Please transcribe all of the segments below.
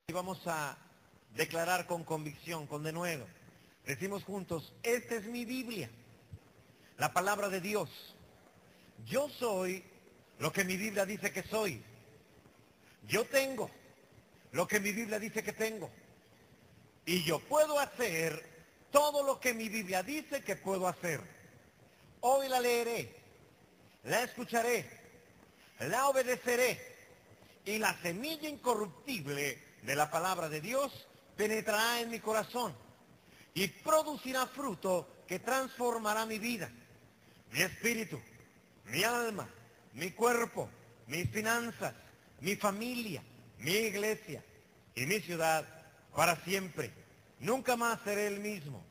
Y vamos a declarar con convicción, con denuedo. Decimos juntos, esta es mi Biblia, la palabra de Dios. Yo soy lo que mi Biblia dice que soy. Yo tengo lo que mi Biblia dice que tengo. Y yo puedo hacer todo lo que mi Biblia dice que puedo hacer. Hoy la leeré, la escucharé, la obedeceré. Y la semilla incorruptible de la palabra de Dios penetrará en mi corazón y producirá fruto que transformará mi vida, mi espíritu, mi alma, mi cuerpo, mis finanzas, mi familia, mi iglesia y mi ciudad para siempre. Nunca más seré el mismo.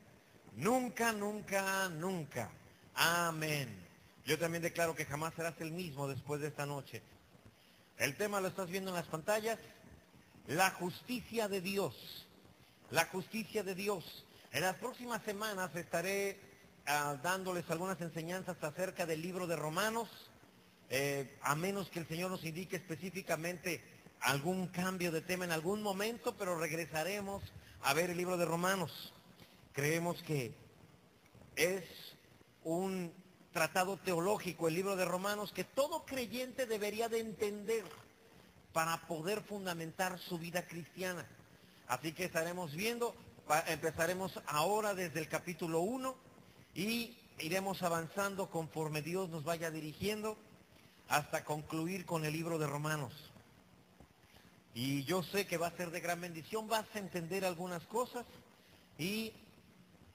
Nunca, nunca, nunca. Amén. Yo también declaro que jamás serás el mismo después de esta noche. El tema lo estás viendo en las pantallas. La justicia de Dios. La justicia de Dios. En las próximas semanas estaré dándoles algunas enseñanzas acerca del libro de Romanos, a menos que el Señor nos indique específicamente algún cambio de tema en algún momento, pero regresaremos a ver el libro de Romanos. Creemos que es un tratado teológico, el libro de Romanos, que todo creyente debería de entender para poder fundamentar su vida cristiana. Así que estaremos viendo, empezaremos ahora desde el capítulo 1 y iremos avanzando conforme Dios nos vaya dirigiendo hasta concluir con el libro de Romanos. Y yo sé que va a ser de gran bendición, vas a entender algunas cosas y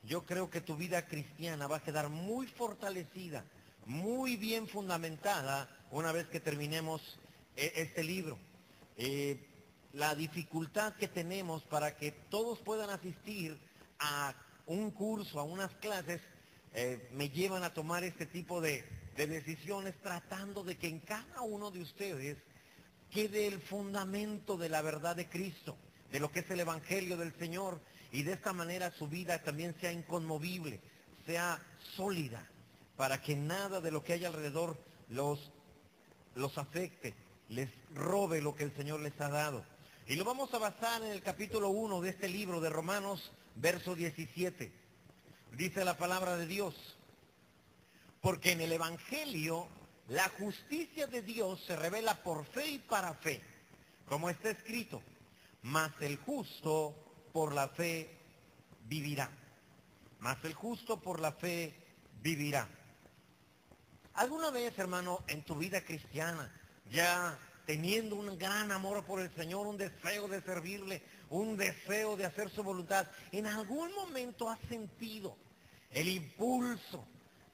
yo creo que tu vida cristiana va a quedar muy fortalecida, muy bien fundamentada una vez que terminemos este libro. La dificultad que tenemos para que todos puedan asistir a un curso, a unas clases, me llevan a tomar este tipo de decisiones tratando de que en cada uno de ustedes quede el fundamento de la verdad de Cristo, de lo que es el Evangelio del Señor, y de esta manera su vida también sea inconmovible, sea sólida, para que nada de lo que hay alrededor los afecte, les robe lo que el Señor les ha dado. Y lo vamos a basar en el capítulo 1 de este libro de Romanos, verso 17. Dice la palabra de Dios, porque en el Evangelio la justicia de Dios se revela por fe y para fe, como está escrito, mas el justo por la fe vivirá. Mas el justo por la fe vivirá. ¿Alguna vez, hermano, en tu vida cristiana, ya teniendo un gran amor por el Señor, un deseo de servirle, un deseo de hacer su voluntad, en algún momento has sentido el impulso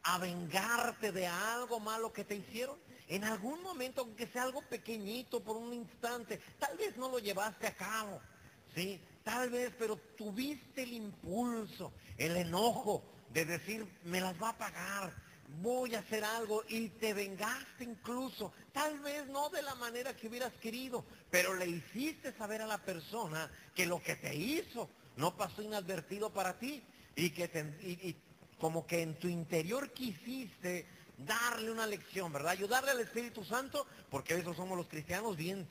a vengarte de algo malo que te hicieron? En algún momento, aunque sea algo pequeñito, por un instante, tal vez no lo llevaste a cabo, ¿sí? Tal vez, pero tuviste el impulso, el enojo de decir, me las va a pagar, voy a hacer algo, y te vengaste incluso, tal vez no de la manera que hubieras querido, pero le hiciste saber a la persona que lo que te hizo no pasó inadvertido para ti, y que como que en tu interior quisiste darle una lección, ¿verdad? Ayudarle al Espíritu Santo, porque esos somos los cristianos bien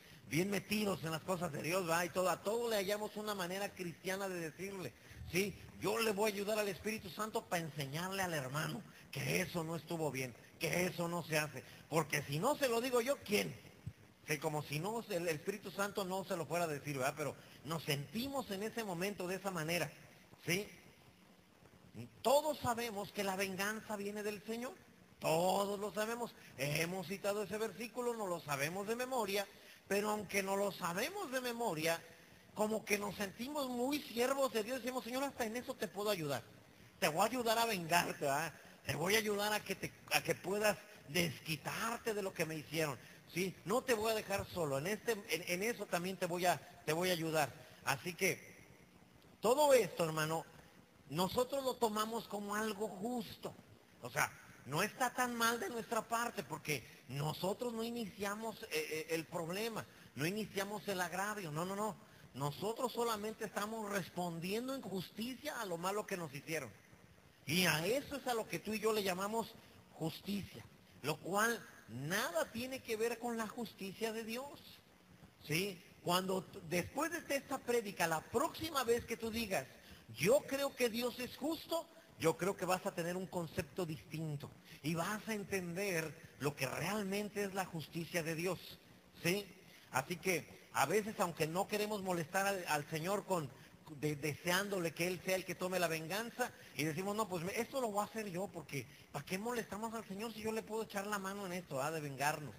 metidos en las cosas de Dios, ¿verdad? Y a todo le hallamos una manera cristiana de decirle, ¿sí? Yo le voy a ayudar al Espíritu Santo para enseñarle al hermano que eso no estuvo bien, que eso no se hace, porque si no se lo digo yo, ¿quién? Sí, como si no, el Espíritu Santo no se lo fuera a decir, ¿verdad? Pero nos sentimos en ese momento de esa manera, ¿sí? Todos sabemos que la venganza viene del Señor. Todos lo sabemos. Hemos citado ese versículo, no lo sabemos de memoria, pero aunque no lo sabemos de memoria, como que nos sentimos muy siervos de Dios. Decimos, Señor, hasta en eso te puedo ayudar. Te voy a ayudar a vengarte, ¿verdad? Te voy a ayudar a que puedas desquitarte de lo que me hicieron. ¿Sí? No te voy a dejar solo. En eso también te voy a ayudar. Así que todo esto, hermano, nosotros lo tomamos como algo justo. O sea, no está tan mal de nuestra parte porque nosotros no iniciamos el problema, no iniciamos el agravio, no. Nosotros solamente estamos respondiendo en justicia a lo malo que nos hicieron. Y a eso es a lo que tú y yo le llamamos justicia, lo cual nada tiene que ver con la justicia de Dios. ¿Sí? Cuando después de esta prédica, la próxima vez que tú digas, yo creo que Dios es justo, yo creo que vas a tener un concepto distinto y vas a entender lo que realmente es la justicia de Dios, ¿sí? Así que a veces, aunque no queremos molestar al Señor deseándole que Él sea el que tome la venganza, y decimos, no, pues esto lo voy a hacer yo, porque ¿para qué molestamos al Señor si yo le puedo echar la mano en esto, de vengarnos?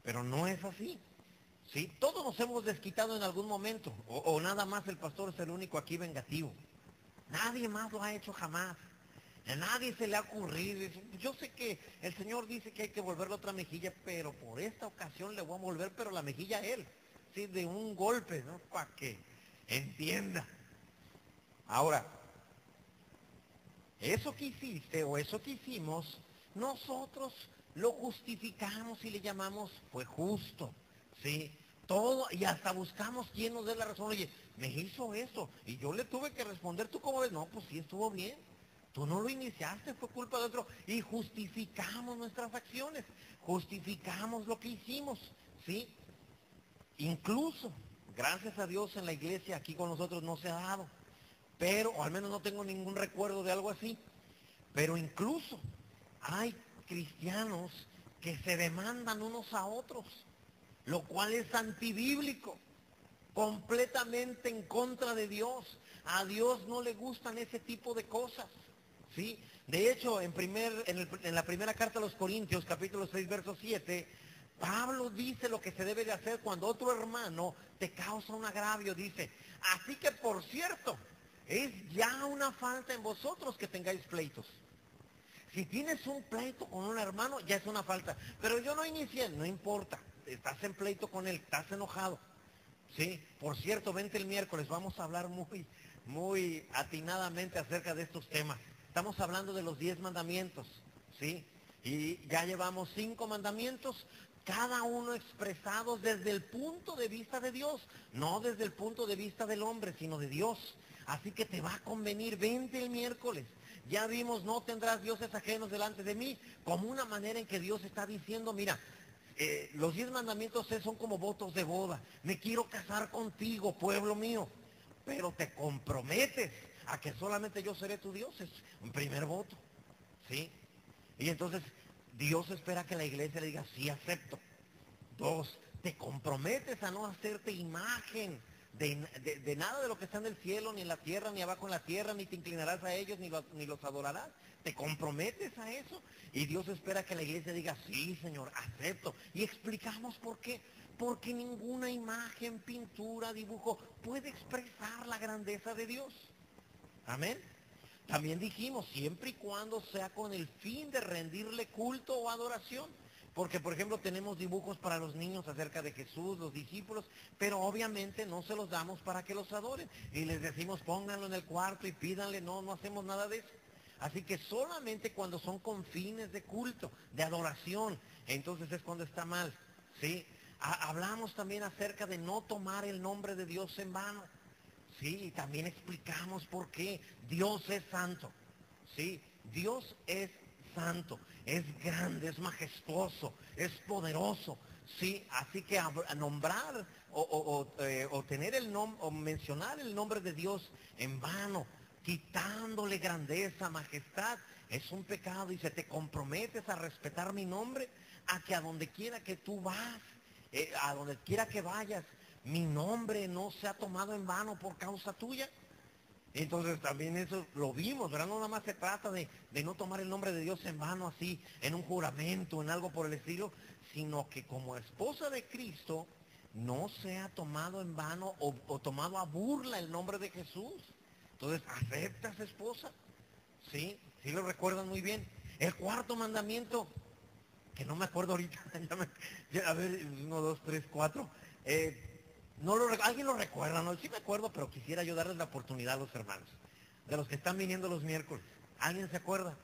Pero no es así. ¿Sí? Todos nos hemos desquitado en algún momento, o nada más el pastor es el único aquí vengativo. Nadie más lo ha hecho jamás. A nadie se le ha ocurrido. Yo sé que el Señor dice que hay que volverle otra mejilla, pero por esta ocasión le voy a volver, pero la mejilla a Él. ¿Sí? De un golpe, ¿no? Para que entienda. Ahora, eso que hiciste o eso que hicimos, nosotros lo justificamos y le llamamos, fue justo, ¿sí? Todo, y hasta buscamos quién nos dé la razón. Oye, me hizo eso, y yo le tuve que responder, ¿tú cómo ves? No, pues sí, estuvo bien. Tú no lo iniciaste, fue culpa de otro. Y justificamos nuestras acciones, justificamos lo que hicimos, ¿sí? Incluso, gracias a Dios en la iglesia aquí con nosotros no se ha dado, pero, o al menos no tengo ningún recuerdo de algo así, pero incluso hay cristianos que se demandan unos a otros, lo cual es antibíblico, completamente en contra de Dios. A Dios no le gustan ese tipo de cosas, ¿sí? De hecho, en la primera carta a los Corintios, capítulo 6, verso 7, Pablo dice lo que se debe de hacer cuando otro hermano te causa un agravio. Dice, así que por cierto, es ya una falta en vosotros que tengáis pleitos. Si tienes un pleito con un hermano, ya es una falta. Pero yo no inicié, no importa. Estás en pleito con él, estás enojado. Sí, por cierto, vente el miércoles, vamos a hablar muy atinadamente acerca de estos temas. Estamos hablando de los 10 mandamientos, ¿sí? Y ya llevamos 5 mandamientos, cada uno expresados desde el punto de vista de Dios, no desde el punto de vista del hombre, sino de Dios. Así que te va a convenir, vente el miércoles. Ya vimos, no tendrás dioses ajenos delante de mí, como una manera en que Dios está diciendo, mira, los 10 mandamientos son como votos de boda. Me quiero casar contigo, pueblo mío, pero te comprometes a que solamente yo seré tu Dios. Es un primer voto, ¿sí? Y entonces Dios espera que la iglesia le diga, sí, acepto. 2, te comprometes a no hacerte imagen de nada de lo que está en el cielo, ni en la tierra, ni abajo en la tierra, ni te inclinarás a ellos, ni los adorarás. Te comprometes a eso. Y Dios espera que la iglesia diga, sí, Señor, acepto. Y explicamos por qué. Porque ninguna imagen, pintura, dibujo puede expresar la grandeza de Dios. Amén. También dijimos, siempre y cuando sea con el fin de rendirle culto o adoración. Porque, por ejemplo, tenemos dibujos para los niños acerca de Jesús, los discípulos, pero obviamente no se los damos para que los adoren. Y les decimos, pónganlo en el cuarto y pídanle. No, no hacemos nada de eso. Así que solamente cuando son con fines de culto, de adoración, entonces es cuando está mal, ¿sí? Hablamos también acerca de no tomar el nombre de Dios en vano. Sí, y también explicamos por qué. Dios es santo. Sí, Dios es santo, es grande, es majestuoso, es poderoso. Sí, así que a nombrar o tener el nombre o mencionar el nombre de Dios en vano, quitándole grandeza, majestad, es un pecado. Y se te comprometes a respetar mi nombre, a que a donde quiera que tú vas, a donde quiera que vayas, mi nombre no se ha tomado en vano por causa tuya. Entonces también eso lo vimos, ¿verdad? No nada más se trata de no tomar el nombre de Dios en vano así, en un juramento, en algo por el estilo, sino que como esposa de Cristo no sea tomado en vano o tomado a burla el nombre de Jesús. Entonces, ¿aceptas, esposa? Sí, sí lo recuerdan muy bien. El cuarto mandamiento, que no me acuerdo ahorita, a ver, 1, 2, 3, 4. No alguien lo recuerda, ¿no? Sí me acuerdo, pero quisiera yo darles la oportunidad a los hermanos, de los que están viniendo los miércoles. ¿Alguien se acuerda?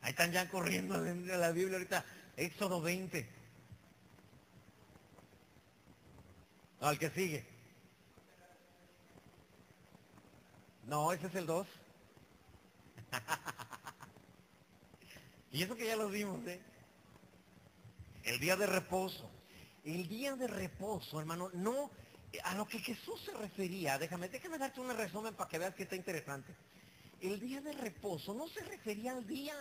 Ahí están ya corriendo de la Biblia ahorita. Éxodo 20. No, el que sigue. No, ese es el 2. Y eso que ya los vimos, ¿eh? El día de reposo. El día de reposo, hermano, no a lo que Jesús se refería. Déjame darte un resumen para que veas que está interesante. El día de reposo no se refería al día.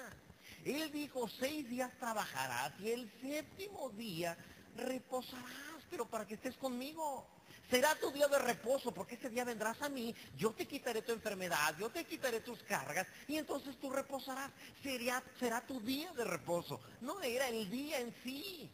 Él dijo, 6 días trabajarás y el 7º día reposarás, pero para que estés conmigo. Será tu día de reposo, porque ese día vendrás a mí, yo te quitaré tu enfermedad, yo te quitaré tus cargas, y entonces tú reposarás. Será tu día de reposo. No era el día en sí.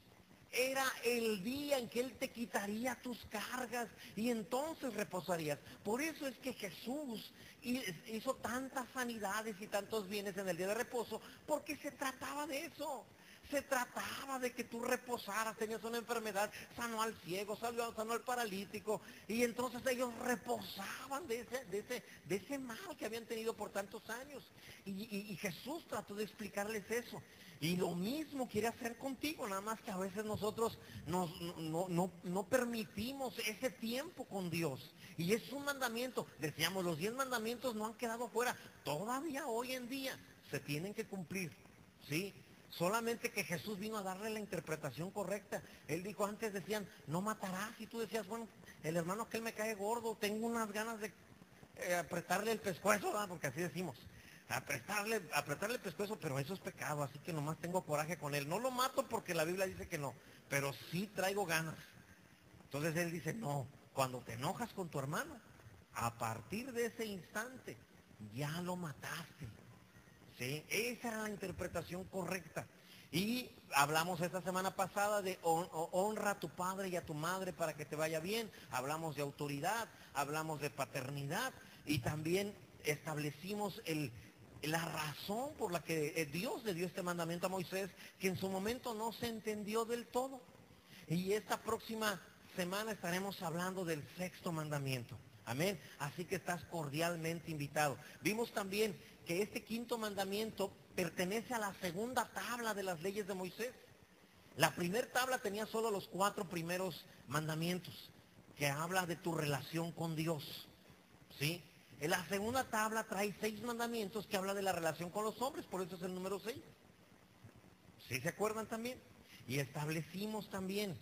Era el día en que Él te quitaría tus cargas y entonces reposarías. Por eso es que Jesús hizo tantas sanidades y tantos bienes en el día de reposo, porque se trataba de eso. Se trataba de que tú reposaras, tenías una enfermedad, sanó al ciego, sanó al paralítico, y entonces ellos reposaban de ese mal que habían tenido por tantos años. Y Jesús trató de explicarles eso. Y lo mismo quiere hacer contigo, nada más que a veces nosotros no permitimos ese tiempo con Dios. Y es un mandamiento. Decíamos, los 10 mandamientos no han quedado fuera. Todavía hoy en día se tienen que cumplir, ¿sí? Solamente que Jesús vino a darle la interpretación correcta. Él dijo, antes decían, no matarás. Y tú decías, bueno, el hermano aquel me cae gordo, tengo unas ganas de apretarle el pescuezo, ¿verdad? Porque así decimos. Apretarle el pescuezo, pero eso es pecado, así que nomás tengo coraje con él. No lo mato porque la Biblia dice que no, pero sí traigo ganas. Entonces él dice, no, cuando te enojas con tu hermano, a partir de ese instante, ya lo mataste. ¿Sí? Esa era la interpretación correcta. Y hablamos esta semana pasada de honra a tu padre y a tu madre para que te vaya bien. Hablamos de autoridad, hablamos de paternidad y también establecimos la razón por la que Dios le dio este mandamiento a Moisés, que en su momento no se entendió del todo. Y esta próxima semana estaremos hablando del 6º mandamiento. Amén. Así que estás cordialmente invitado. Vimos también que este 5º mandamiento pertenece a la 2ª tabla de las leyes de Moisés. La primera tabla tenía solo los 4 primeros mandamientos, que habla de tu relación con Dios. ¿Sí? En la 2ª tabla trae 6 mandamientos que habla de la relación con los hombres, por eso es el número 6. ¿Sí se acuerdan también? Y establecimos también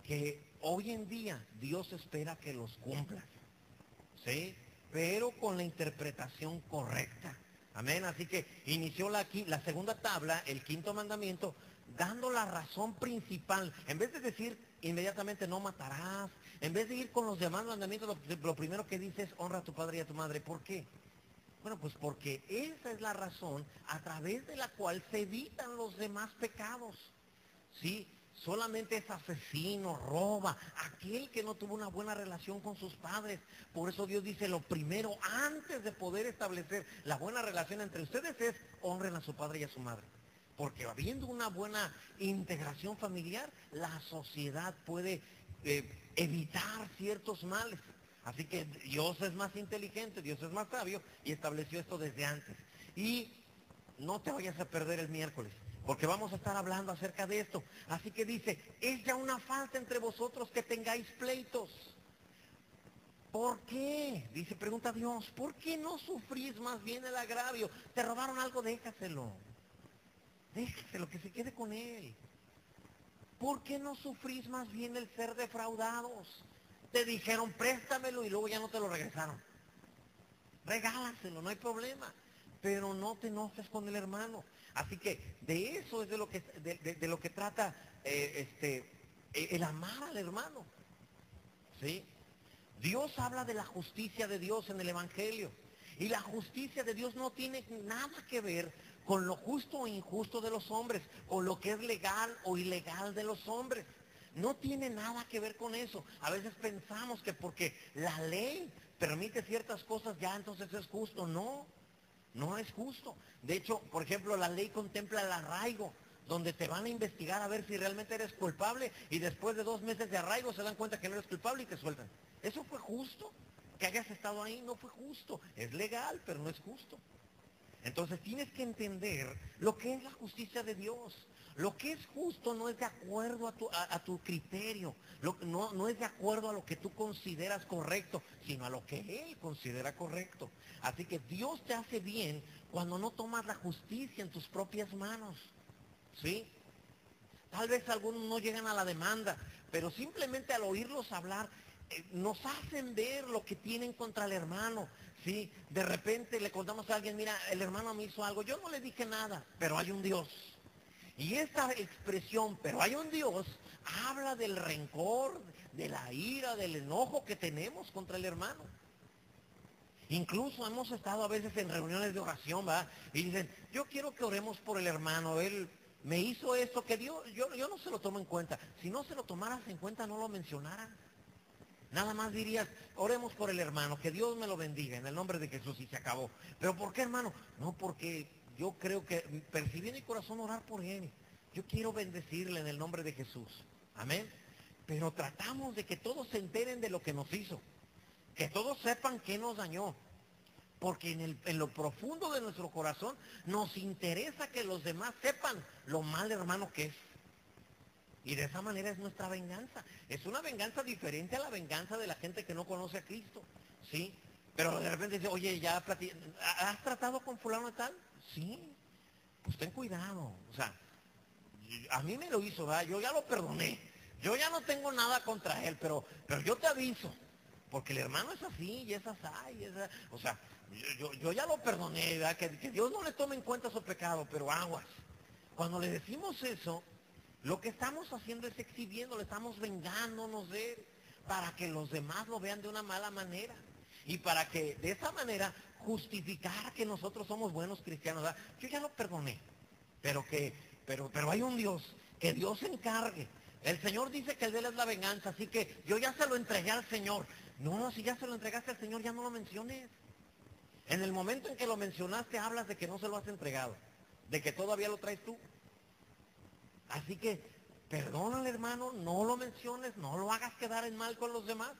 que hoy en día Dios espera que los cumplas, ¿sí? Pero con la interpretación correcta. Amén. Así que inició la 2ª tabla, el 5º mandamiento, dando la razón principal. En vez de decir inmediatamente no matarás, en vez de ir con los demás mandamientos, lo primero que dice es honra a tu padre y a tu madre. ¿Por qué? Bueno, pues porque esa es la razón a través de la cual se evitan los demás pecados. ¿Sí? Solamente es asesino, roba, aquel que no tuvo una buena relación con sus padres. Por eso Dios dice, lo primero, antes de poder establecer la buena relación entre ustedes es, honren a su padre y a su madre. Porque habiendo una buena integración familiar, la sociedad puede evitar ciertos males. Así que Dios es más inteligente, Dios es más sabio y estableció esto desde antes. Y no te vayas a perder el miércoles, porque vamos a estar hablando acerca de esto. Así que dice, es ya una falta entre vosotros que tengáis pleitos. ¿Por qué? Dice, pregunta a Dios, ¿por qué no sufrís más bien el agravio? Te robaron algo, déjaselo. Déjaselo, que se quede con él. ¿Por qué no sufrís más bien el ser defraudados? Te dijeron, préstamelo y luego ya no te lo regresaron. Regálaselo, no hay problema. Pero no te enojes con el hermano. Así que de eso es de lo que trata el amar al hermano. ¿Sí? Dios habla de la justicia de Dios en el Evangelio. Y la justicia de Dios no tiene nada que ver con lo justo o injusto de los hombres, o lo que es legal o ilegal de los hombres. No tiene nada que ver con eso. A veces pensamos que porque la ley permite ciertas cosas, ya entonces es justo. No, no es justo. De hecho, por ejemplo, la ley contempla el arraigo, donde te van a investigar a ver si realmente eres culpable y después de 2 meses de arraigo se dan cuenta que no eres culpable y te sueltan. ¿Eso fue justo? Que hayas estado ahí no fue justo. Es legal, pero no es justo. Entonces tienes que entender lo que es la justicia de Dios. Lo que es justo no es de acuerdo a tu criterio, no es de acuerdo a lo que tú consideras correcto, sino a lo que Él considera correcto. Así que Dios te hace bien cuando no tomas la justicia en tus propias manos. ¿Sí? Tal vez algunos no llegan a la demanda, pero simplemente al oírlos hablar, nos hacen ver lo que tienen contra el hermano. ¿Sí? De repente le contamos a alguien, mira, el hermano me hizo algo, yo no le dije nada, pero hay un Dios. Y esta expresión, pero hay un Dios, habla del rencor, de la ira, del enojo que tenemos contra el hermano. Incluso hemos estado a veces en reuniones de oración, ¿verdad? Y dicen, yo quiero que oremos por el hermano, él me hizo esto, que Dios, yo no se lo tomo en cuenta. Si no se lo tomaras en cuenta, no lo mencionaran. Nada más dirías, oremos por el hermano, que Dios me lo bendiga en el nombre de Jesús y se acabó. ¿Pero por qué, hermano? No, porque yo creo que percibí en mi corazón orar por él. Yo quiero bendecirle en el nombre de Jesús. Amén. Pero tratamos de que todos se enteren de lo que nos hizo. Que todos sepan qué nos dañó. Porque en lo profundo de nuestro corazón nos interesa que los demás sepan lo mal hermano que es. Y de esa manera es nuestra venganza. Es una venganza diferente a la venganza de la gente que no conoce a Cristo. ¿Sí? Pero de repente dice, oye, ¿has tratado con fulano y tal? Sí. Pues ten cuidado. O sea, a mí me lo hizo, ¿verdad? Yo ya lo perdoné. Yo ya no tengo nada contra él, pero yo te aviso. Porque el hermano es así, y es así, y es así. O sea, yo ya lo perdoné, ¿verdad? Que Dios no le tome en cuenta su pecado, pero aguas. Cuando le decimos eso, lo que estamos haciendo es exhibiendo, le estamos vengándonos de él, para que los demás lo vean de una mala manera. Y para que de esa manera justificar que nosotros somos buenos cristianos, ¿verdad? Yo ya lo perdoné, pero hay un Dios, que Dios se encargue. El Señor dice que el de él es la venganza, así que yo ya se lo entregué al Señor. No, si ya se lo entregaste al Señor, ya no lo menciones. En el momento en que lo mencionaste, hablas de que no se lo has entregado, de que todavía lo traes tú. Así que, perdónale, hermano, no lo menciones, no lo hagas quedar en mal con los demás.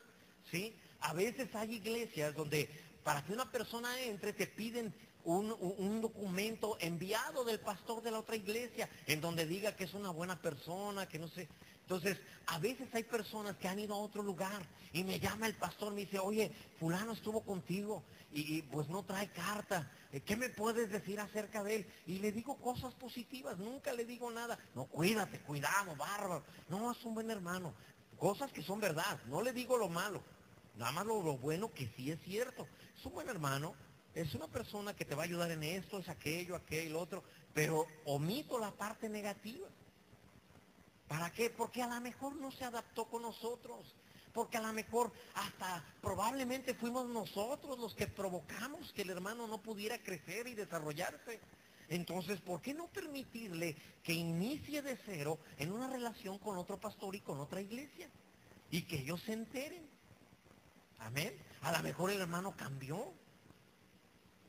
¿Sí? A veces hay iglesias donde para que una persona entre te piden un documento enviado del pastor de la otra iglesia, en donde diga que es una buena persona, que no sé. Entonces, a veces hay personas que han ido a otro lugar y me llama el pastor, me dice, oye, fulano estuvo contigo y pues no trae carta. ¿Qué me puedes decir acerca de él? Y le digo cosas positivas, nunca le digo nada. No, cuídate, cuidado, bárbaro. No, es un buen hermano. Cosas que son verdad, no le digo lo malo. Nada más lo bueno que sí es cierto. Es un buen hermano, es una persona que te va a ayudar en esto, es aquello, aquello, otro, pero omito la parte negativa. ¿Para qué? Porque a lo mejor no se adaptó con nosotros. Porque a lo mejor hasta probablemente fuimos nosotros los que provocamos que el hermano no pudiera crecer y desarrollarse. Entonces, ¿por qué no permitirle que inicie de cero en una relación con otro pastor y con otra iglesia? Y que ellos se enteren. Amén. A lo mejor el hermano cambió.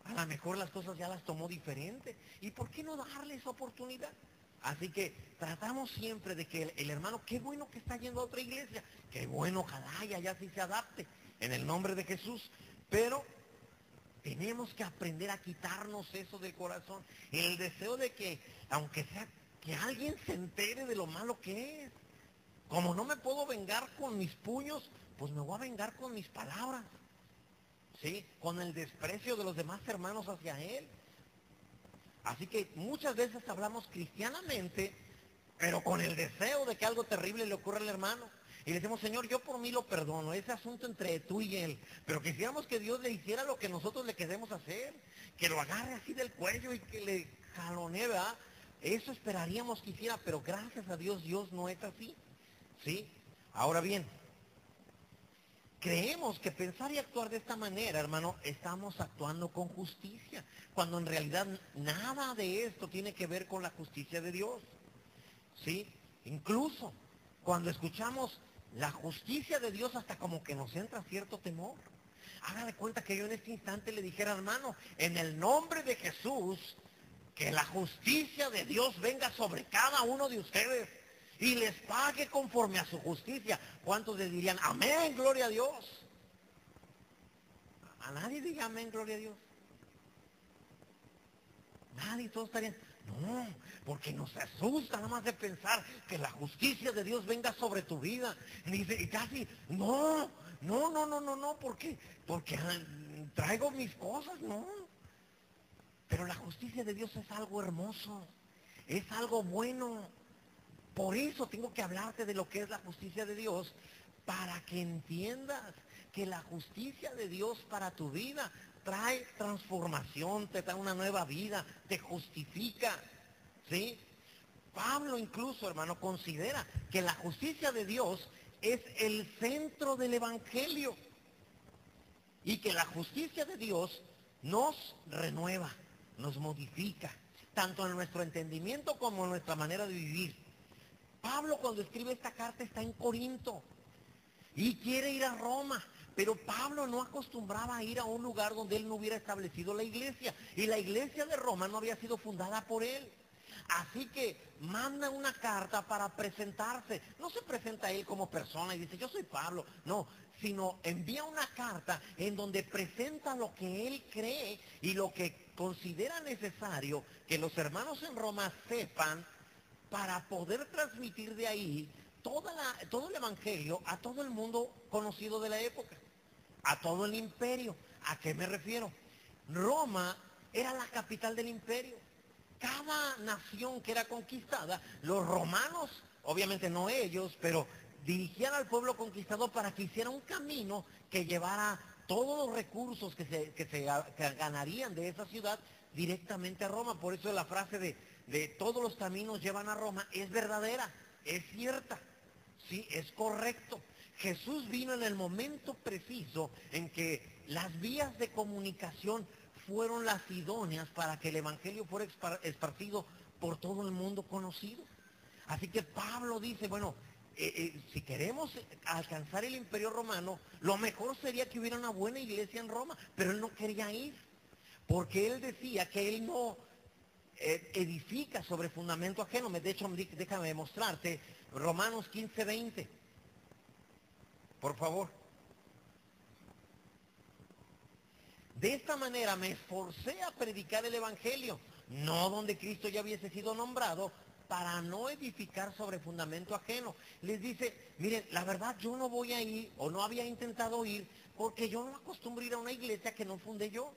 A lo mejor las cosas ya las tomó diferente. ¿Y por qué no darle esa oportunidad? Así que tratamos siempre de que el hermano, qué bueno que está yendo a otra iglesia, qué bueno, ojalá y allá sí se adapte, en el nombre de Jesús. Pero tenemos que aprender a quitarnos eso del corazón, el deseo de que, aunque sea, que alguien se entere de lo malo que es. Como no me puedo vengar con mis puños, pues me voy a vengar con mis palabras. ¿Sí? Con el desprecio de los demás hermanos hacia él. Así que muchas veces hablamos cristianamente, pero con el deseo de que algo terrible le ocurra al hermano. Y le decimos, Señor, yo por mí lo perdono, ese asunto entre tú y él. Pero quisiéramos que Dios le hiciera lo que nosotros le queremos hacer, que lo agarre así del cuello y que le jalonee, ¿verdad? Eso esperaríamos que hiciera, pero gracias a Dios, Dios no es así. ¿Sí? Ahora bien, creemos que pensar y actuar de esta manera, hermano, estamos actuando con justicia, cuando en realidad nada de esto tiene que ver con la justicia de Dios. ¿Sí? Incluso cuando escuchamos la justicia de Dios, hasta como que nos entra cierto temor. Haga de cuenta que yo en este instante le dijera, hermano, en el nombre de Jesús, que la justicia de Dios venga sobre cada uno de ustedes y les pague conforme a su justicia. ¿Cuántos les dirían, amén, gloria a Dios? A nadie diga amén, gloria a Dios. Nadie, todos estarían, no, porque nos asusta nada más de pensar que la justicia de Dios venga sobre tu vida. Y casi, no, porque traigo mis cosas, no. Pero la justicia de Dios es algo hermoso, es algo bueno. Por eso tengo que hablarte de lo que es la justicia de Dios, para que entiendas que la justicia de Dios para tu vida trae transformación, te da una nueva vida, te justifica, ¿sí? Pablo incluso, hermano, considera que la justicia de Dios es el centro del evangelio y que la justicia de Dios nos renueva, nos modifica, tanto en nuestro entendimiento como en nuestra manera de vivir. Pablo, cuando escribe esta carta, está en Corinto y quiere ir a Roma, pero Pablo no acostumbraba a ir a un lugar donde él no hubiera establecido la iglesia, y la iglesia de Roma no había sido fundada por él. Así que manda una carta para presentarse. No se presenta a él como persona y dice, yo soy Pablo. No, sino envía una carta en donde presenta lo que él cree y lo que considera necesario que los hermanos en Roma sepan, para poder transmitir de ahí todo el evangelio a todo el mundo conocido de la época, a todo el imperio. ¿A qué me refiero? Roma era la capital del imperio. Cada nación que era conquistada, los romanos, obviamente no ellos, pero dirigían al pueblo conquistado para que hiciera un camino que llevara todos los recursos que ganarían de esa ciudad directamente a Roma. Por eso la frase de todos los caminos llevan a Roma es verdadera, es cierta, sí, es correcto. Jesús vino en el momento preciso en que las vías de comunicación fueron las idóneas para que el evangelio fuera esparcido por todo el mundo conocido. Así que Pablo dice, bueno, si queremos alcanzar el imperio romano, lo mejor sería que hubiera una buena iglesia en Roma, pero él no quería ir, porque él decía que él no edifica sobre fundamento ajeno. De hecho, déjame mostrarte Romanos 15:20, por favor. De esta manera me esforcé a predicar el evangelio, no donde Cristo ya hubiese sido nombrado, para no edificar sobre fundamento ajeno. Les dice, miren, la verdad yo no voy a ir, o no había intentado ir, porque yo no acostumbro ir a una iglesia que no fundé yo.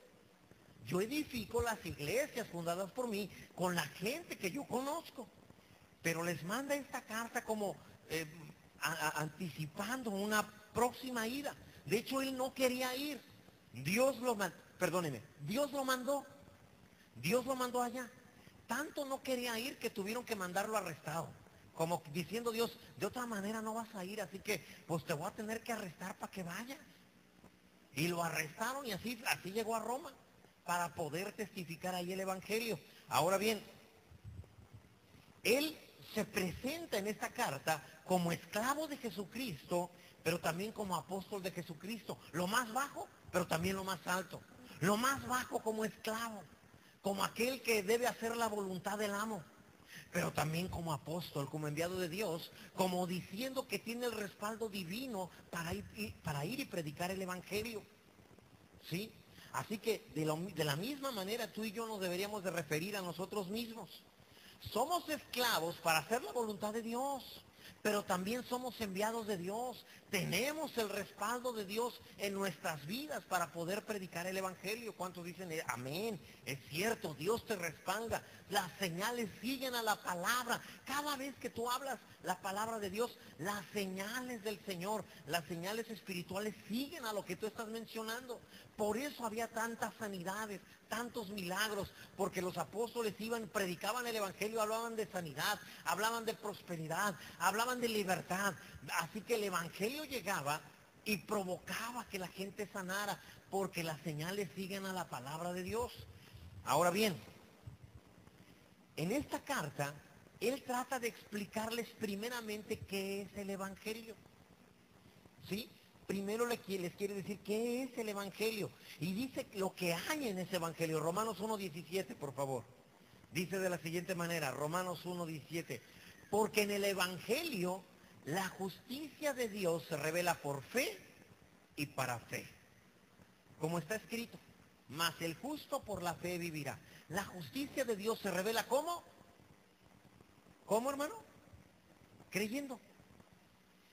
Yo edifico las iglesias fundadas por mí con la gente que yo conozco. Pero les manda esta carta como anticipando una próxima ida. De hecho, él no quería ir. Perdóneme, Dios lo mandó. Dios lo mandó allá. Tanto no quería ir que tuvieron que mandarlo arrestado. Como diciendo Dios, de otra manera no vas a ir, así que pues te voy a tener que arrestar para que vayas. Y lo arrestaron y así llegó a Roma, para poder testificar ahí el evangelio. Ahora bien, él se presenta en esta carta como esclavo de Jesucristo, pero también como apóstol de Jesucristo. Lo más bajo, pero también lo más alto. Lo más bajo como esclavo, como aquel que debe hacer la voluntad del amo, pero también como apóstol, como enviado de Dios, como diciendo que tiene el respaldo divino para ir y predicar el evangelio. ¿Sí? Así que de la misma manera tú y yo nos deberíamos de referir a nosotros mismos. Somos esclavos para hacer la voluntad de Dios, pero también somos enviados de Dios. Tenemos el respaldo de Dios en nuestras vidas para poder predicar el evangelio. ¿Cuántos dicen amén? Es cierto, Dios te respalda. Las señales siguen a la palabra. Cada vez que tú hablas la palabra de Dios, las señales del Señor, las señales espirituales siguen a lo que tú estás mencionando. Por eso había tantas sanidades, tantos milagros, porque los apóstoles predicaban el evangelio, hablaban de sanidad, hablaban de prosperidad, hablaban de libertad. Así que el evangelio llegaba y provocaba que la gente sanara, porque las señales siguen a la palabra de Dios. Ahora bien, en esta carta, él trata de explicarles primeramente qué es el evangelio. ¿Sí? Primero les quiere decir qué es el evangelio. Y dice lo que hay en ese evangelio. Romanos 1:17, por favor. Dice de la siguiente manera, Romanos 1:17. Porque en el evangelio la justicia de Dios se revela por fe y para fe. Como está escrito, mas el justo por la fe vivirá. La justicia de Dios se revela ¿cómo? ¿Cómo, hermano? Creyendo.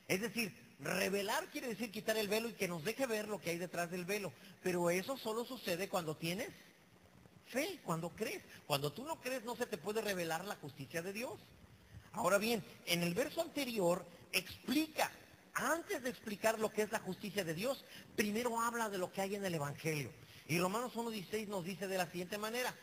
Es decir, revelar quiere decir quitar el velo y que nos deje ver lo que hay detrás del velo. Pero eso solo sucede cuando tienes fe, cuando crees. Cuando tú no crees, no se te puede revelar la justicia de Dios. Ahora bien, en el verso anterior explica, antes de explicar lo que es la justicia de Dios, primero habla de lo que hay en el Evangelio. Y Romanos 1:16 nos dice de la siguiente manera: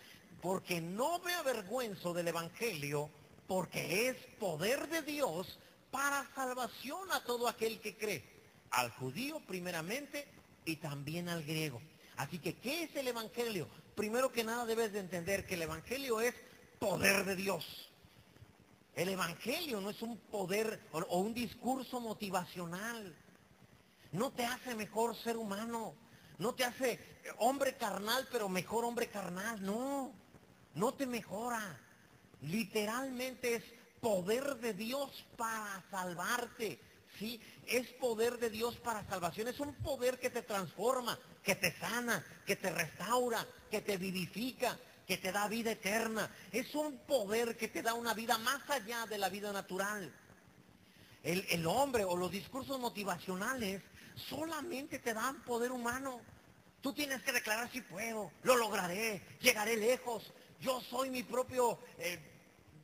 porque no me avergüenzo del Evangelio, porque es poder de Dios para salvación a todo aquel que cree, al judío primeramente y también al griego. Así que, ¿qué es el Evangelio? Primero que nada debes de entender que el Evangelio es poder de Dios. El Evangelio no es un poder o un discurso motivacional. No te hace mejor ser humano. No te hace hombre carnal, pero mejor hombre carnal. No, no te mejora. Literalmente es poder de Dios para salvarte. ¿Sí? Es poder de Dios para salvación. Es un poder que te transforma, que te sana, que te restaura, que te vivifica, que te da vida eterna. Es un poder que te da una vida más allá de la vida natural. El hombre o los discursos motivacionales solamente te dan poder humano. Tú tienes que declarar: si puedo, lo lograré, llegaré lejos, yo soy mi propio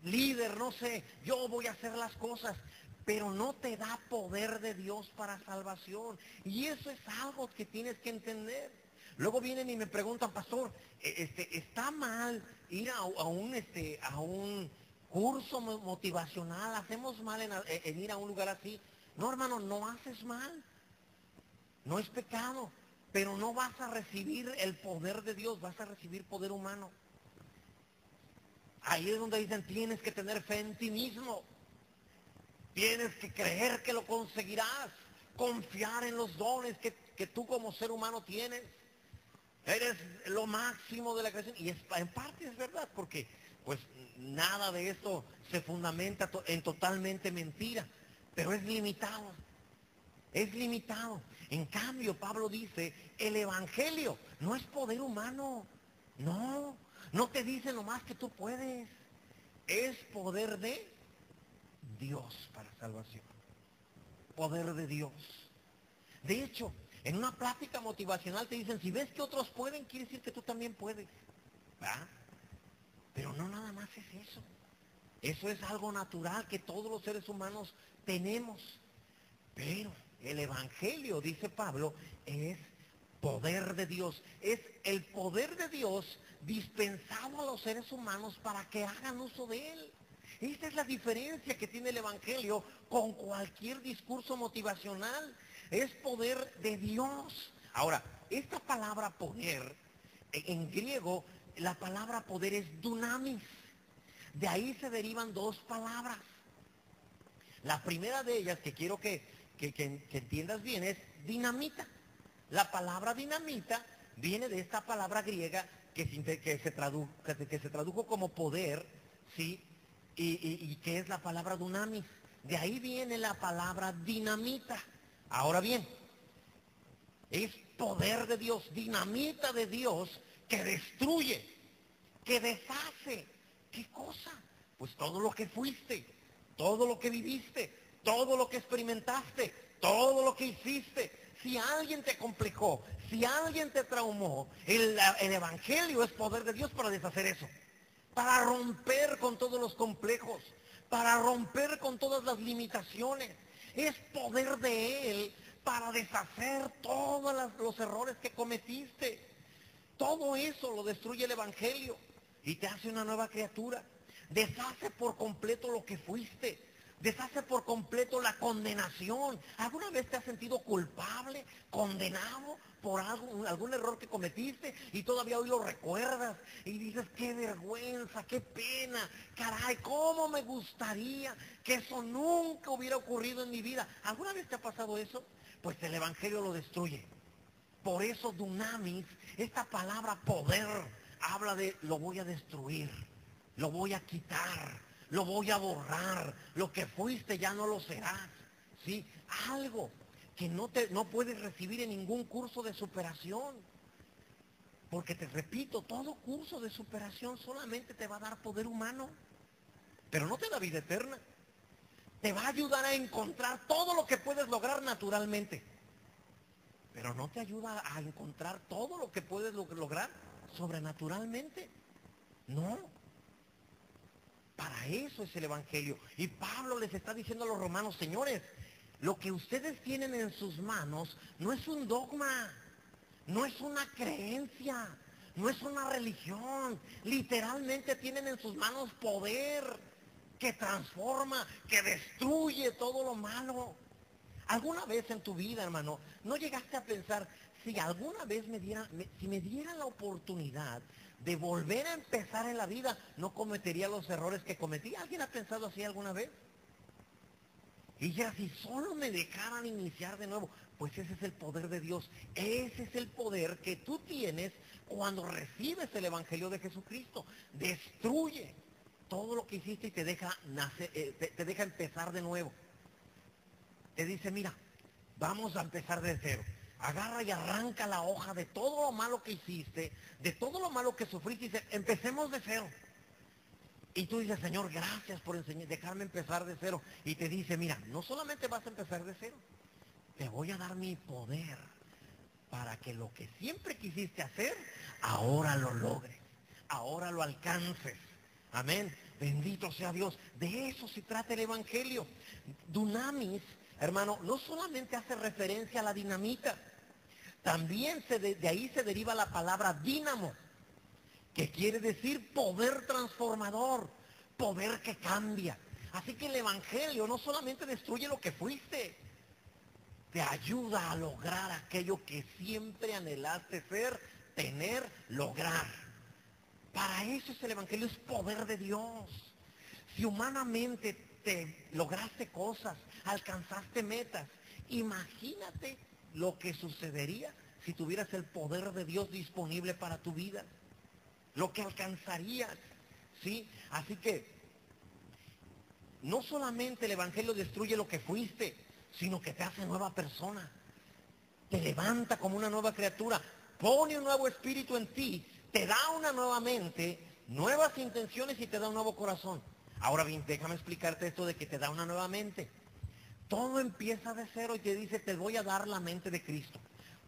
líder, no sé, yo voy a hacer las cosas. Pero no te da poder de Dios para salvación. Y eso es algo que tienes que entender. Luego vienen y me preguntan: pastor, ¿está mal ir a un curso motivacional? ¿Hacemos mal en ir a un lugar así? No, hermano, no haces mal. No es pecado. Pero no vas a recibir el poder de Dios, vas a recibir poder humano. Ahí es donde dicen: tienes que tener fe en ti mismo. Tienes que creer que lo conseguirás. Confiar en los dones que tú como ser humano tienes. Eres lo máximo de la creación. Y en parte es verdad, porque pues nada de esto se fundamenta en totalmente mentira. Pero es limitado. Es limitado. En cambio, Pablo dice: el Evangelio no es poder humano. No, no te dice nomás que tú puedes. Es poder de Dios para salvación. Poder de Dios. De hecho, en una plática motivacional te dicen: si ves que otros pueden, quiere decir que tú también puedes. ¿Va? Pero no nada más es eso. Eso es algo natural que todos los seres humanos tenemos. Pero el Evangelio, dice Pablo, es poder de Dios. Es el poder de Dios dispensado a los seres humanos para que hagan uso de él. Esta es la diferencia que tiene el Evangelio con cualquier discurso motivacional. Es poder de Dios. Ahora, esta palabra poder, en griego, la palabra poder es dunamis. De ahí se derivan dos palabras. La primera de ellas, que quiero que entiendas bien, es dinamita. La palabra dinamita viene de esta palabra griega que se tradujo como poder, ¿sí? Y que es la palabra dunamis. De ahí viene la palabra dinamita. Ahora bien, es poder de Dios, dinamita de Dios que destruye, que deshace. ¿Qué cosa? Pues todo lo que fuiste, todo lo que viviste, todo lo que experimentaste, todo lo que hiciste. Si alguien te complejó, si alguien te traumó, el Evangelio es poder de Dios para deshacer eso. Para romper con todos los complejos, para romper con todas las limitaciones. Es poder de Él para deshacer todos los errores que cometiste. Todo eso lo destruye el Evangelio y te hace una nueva criatura. Deshace por completo lo que fuiste. Deshace por completo la condenación. ¿Alguna vez te has sentido culpable, condenado por algún error que cometiste y todavía hoy lo recuerdas y dices: qué vergüenza, qué pena, caray, cómo me gustaría que eso nunca hubiera ocurrido en mi vida? ¿Alguna vez te ha pasado eso? Pues el Evangelio lo destruye. Por eso dunamis, esta palabra poder, habla de: lo voy a destruir, lo voy a quitar, lo voy a borrar, lo que fuiste ya no lo serás. ¿Sí? Algo que no puedes recibir en ningún curso de superación. Porque te repito, todo curso de superación solamente te va a dar poder humano, pero no te da vida eterna. Te va a ayudar a encontrar todo lo que puedes lograr naturalmente, pero no te ayuda a encontrar todo lo que puedes lograr sobrenaturalmente. No. Para eso es el Evangelio. Y Pablo les está diciendo a los romanos, señores, lo que ustedes tienen en sus manos no es un dogma, no es una creencia, no es una religión. Literalmente tienen en sus manos poder que transforma, que destruye todo lo malo. ¿Alguna vez en tu vida, hermano, no llegaste a pensar, si alguna vez si me dieran la oportunidad de volver a empezar en la vida, no cometería los errores que cometí? ¿Alguien ha pensado así alguna vez? Y ya, si solo me dejaran iniciar de nuevo, pues ese es el poder de Dios. Ese es el poder que tú tienes cuando recibes el Evangelio de Jesucristo. Destruye todo lo que hiciste y te deja te deja empezar de nuevo. Te dice, mira, vamos a empezar de cero. Agarra y arranca la hoja de todo lo malo que hiciste, de todo lo malo que sufriste, y dice, empecemos de cero. Y tú dices, Señor, gracias por dejarme empezar de cero. Y te dice, mira, no solamente vas a empezar de cero, te voy a dar mi poder para que lo que siempre quisiste hacer, ahora lo logres, ahora lo alcances. Amén. Bendito sea Dios. De eso se trata el Evangelio. Dunamis, hermano, no solamente hace referencia a la dinamita, también de ahí se deriva la palabra dínamo, que quiere decir poder transformador, poder que cambia. Así que el Evangelio no solamente destruye lo que fuiste, te ayuda a lograr aquello que siempre anhelaste ser, tener, lograr. Para eso es el Evangelio, es poder de Dios. Si humanamente te lograste cosas, alcanzaste metas, imagínate lo que sucedería si tuvieras el poder de Dios disponible para tu vida. Lo que alcanzarías, ¿sí? Así que no solamente el Evangelio destruye lo que fuiste, sino que te hace nueva persona. Te levanta como una nueva criatura, pone un nuevo espíritu en ti, te da una nueva mente, nuevas intenciones y te da un nuevo corazón. Ahora bien, déjame explicarte esto de que te da una nueva mente. Todo empieza de cero y te dice, te voy a dar la mente de Cristo.